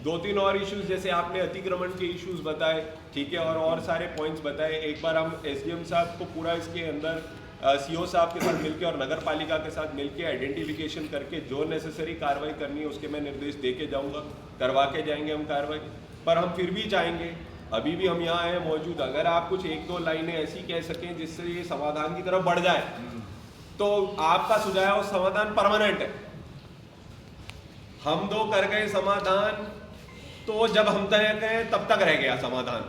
2-3 और इश्यूज जैसे आपने अतिक्रमण के इश्यूज बताए, ठीक है, और सारे पॉइंट्स बताए। एक बार हम एसडीएम साहब को पूरा इसके अंदर सीओ साहब के साथ मिलके और नगर पालिका के साथ मिलके आइडेंटिफिकेशन करके जो नेसेसरी कार्रवाई करनी है उसके मैं निर्देश दे के जाऊँगा, करवा के जाएंगे हम कार्रवाई। पर हम फिर भी चाहेंगे, अभी भी हम यहाँ हैं मौजूद, अगर आप कुछ 1-2 लाइनें ऐसी कह सकें जिससे ये समाधान की तरफ बढ़ जाए तो आपका सुझाव समाधान परमानेंट है। हम 2 कर गए समाधान, तो जब हम तय कहें तब तक रह गया समाधान।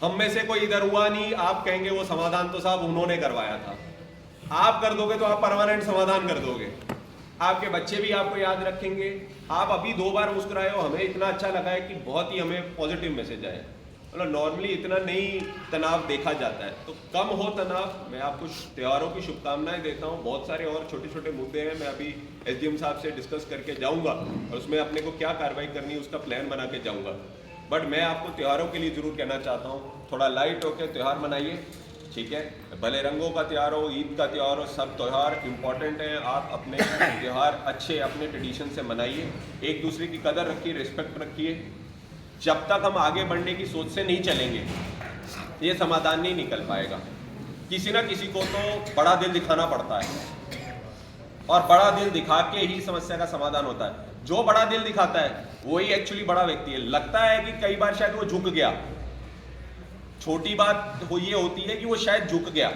हम में से कोई इधर हुआ नहीं, आप कहेंगे वो समाधान तो साहब उन्होंने करवाया था। आप कर दोगे तो आप परमानेंट समाधान कर दोगे, आपके बच्चे भी आपको याद रखेंगे। आप अभी 2 बार मुस्कुराए हो, हमें इतना अच्छा लगा है कि बहुत ही हमें पॉजिटिव मैसेज आया। मतलब नॉर्मली इतना नहीं तनाव देखा जाता है, तो कम हो तनाव। मैं आपको त्योहारों की शुभकामनाएं देता हूँ। बहुत सारे और छोटे छोटे मुद्दे हैं, मैं अभी एसडीएम साहब से डिस्कस करके जाऊँगा और उसमें अपने को क्या कार्रवाई करनी है उसका प्लान बना के जाऊँगा। बट मैं आपको त्योहारों के लिए ज़रूर कहना चाहता हूँ, थोड़ा लाइट होकर त्यौहार मनाइए, ठीक है। भले रंगों का त्यौहार हो, ईद का त्यौहार हो, सब त्यौहार इम्पॉर्टेंट हैं। आप अपने त्यौहार अच्छे अपने ट्रेडिशन से मनाइए, एक दूसरे की कदर रखिए, रिस्पेक्ट रखिए। जब तक हम आगे बढ़ने की सोच से नहीं चलेंगे ये समाधान नहीं निकल पाएगा। किसी ना किसी को तो बड़ा दिल दिखाना पड़ता है और बड़ा दिल दिखा के ही समस्या का समाधान होता है। जो बड़ा दिल दिखाता है वही एक्चुअली बड़ा व्यक्ति है। लगता है कि कई बार शायद वो झुक गया, छोटी बात वो ये होती है कि वो शायद झुक गया,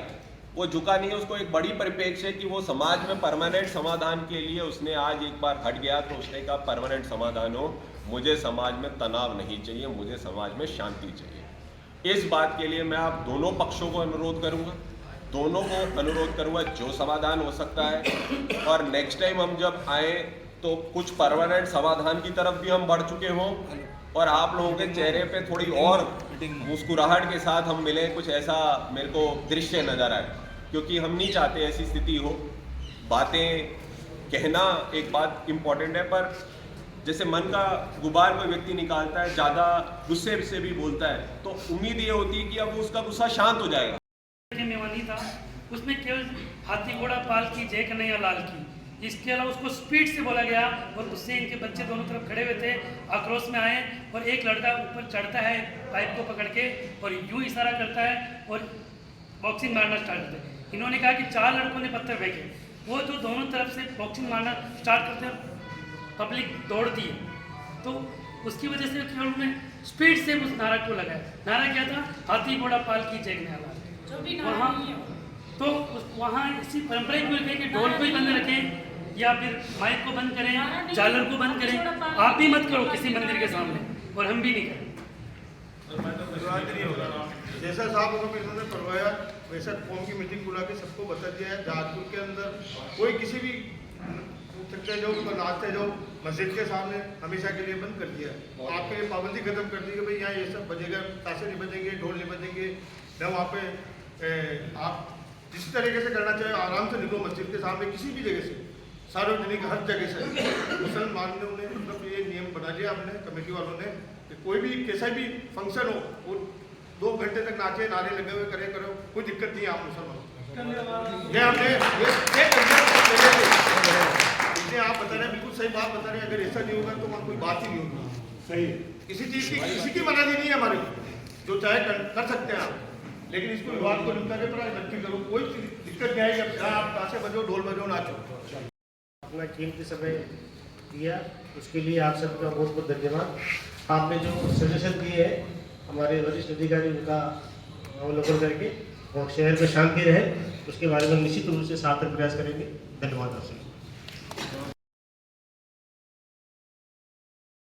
वो झुका नहीं है। उसको एक बड़ी परिप्रेक्ष्य है कि वो समाज में परमानेंट समाधान के लिए उसने आज एक बार हट गया, तो उसने कहा परमानेंट समाधान हो, मुझे समाज में तनाव नहीं चाहिए, मुझे समाज में शांति चाहिए। इस बात के लिए मैं आप दोनों पक्षों को अनुरोध करूंगा, जो समाधान हो सकता है। और नेक्स्ट टाइम हम जब आए तो कुछ परमानेंट समाधान की तरफ भी हम बढ़ चुके हों और आप लोगों के चेहरे पे थोड़ी और मुस्कुराहट के साथ हम मिले, कुछ ऐसा मेरे को दृश्य नजर आए, क्योंकि हम नहीं चाहते ऐसी स्थिति हो। बातें कहना एक बात इम्पॉर्टेंट है, पर जैसे मन का गुबार कोई व्यक्ति निकालता है, ज़्यादा गुस्से से भी बोलता है, तो उम्मीद ये होती है कि अब उसका गुस्सा शांत हो जाएगा। मेवानी था, उसमें केवल हाथी घोड़ा पाल की जय कन्हैया लाल की, इसके अलावा उसको स्पीड से बोला गया और उससे इनके बच्चे दोनों तरफ खड़े हुए थे, आक्रोश में आए और एक लड़का ऊपर चढ़ता है पाइप को पकड़ के और यूं इशारा करता है और बॉक्सिंग मारना स्टार्ट करते हैं। इन्होंने कहा कि 4 लड़कों ने पत्थर फेंके, वो जो दोनों तरफ से बॉक्सिंग मारना स्टार्ट करते हैं, पब्लिक दौड़ती है, तो उसकी वजह से उन्होंने स्पीड से उस नारा को लगाया। नारा क्या था? हाथी घोड़ा पाल की जय कन्हैया लाल। वहाँ तो वहाँ इसी परंपरा की वजह कि ढोल को ही बंद रखें या फिर माइक को बंद करें, झालर को बंद करें। आप भी मत करो किसी मंदिर के सामने, और हम भी नहीं करें। जैसा साहब उन्होंने करवाया वैसा कौम की मीटिंग बुला के सबको बता दिया है। जहाजपुर के अंदर कोई किसी भी सकते जो नाचते जो मस्जिद के सामने हमेशा के लिए बंद कर दिया। आपके लिए पाबंदी खत्म कर दी कि भाई यहाँ ये सब बजेगा, ताशे नहीं बजेंगे, ढोल नहीं बजेंगे न। वहाँ पे आप जिस तरीके से करना चाहे आराम से निकलो मस्जिद के सामने, किसी भी जगह से, सार्वजनिक हर जगह से। मुसलमानों ने मतलब ये नियम बना लिया अपने कमेटी वालों ने कि कोई भी कैसा भी फंक्शन हो वो 2 घंटे तक नाचे, नारे लगे हुए करो, कोई दिक्कत नहीं है आप मुसलमान। ये हमने इसलिए आप बता रहे हैं, बिल्कुल सही बात बता रहे हैं। अगर ऐसा नहीं होगा तो वहाँ कोई बात ही नहीं होगी। सही, किसी चीज़ की किसी की मनाही नहीं है हमारे, जो चाहे कर सकते हैं आप, लेकिन इसको विवाद को निपटा के थोड़ा नक्की करो, कोई दिक्कत नहीं आएगी। अब आप ताशे बजो, ढोल बजो, नाचो। अपना कीमती समय दिया, उसके लिए आप सबका बहुत बहुत धन्यवाद। आपने जो सजेशन दिए है हमारे वरिष्ठ अधिकारी उनका अवलोकन करके और शहर में शांति रहे उसके बारे में निश्चित रूप से सार्थक प्रयास करेंगे। धन्यवाद।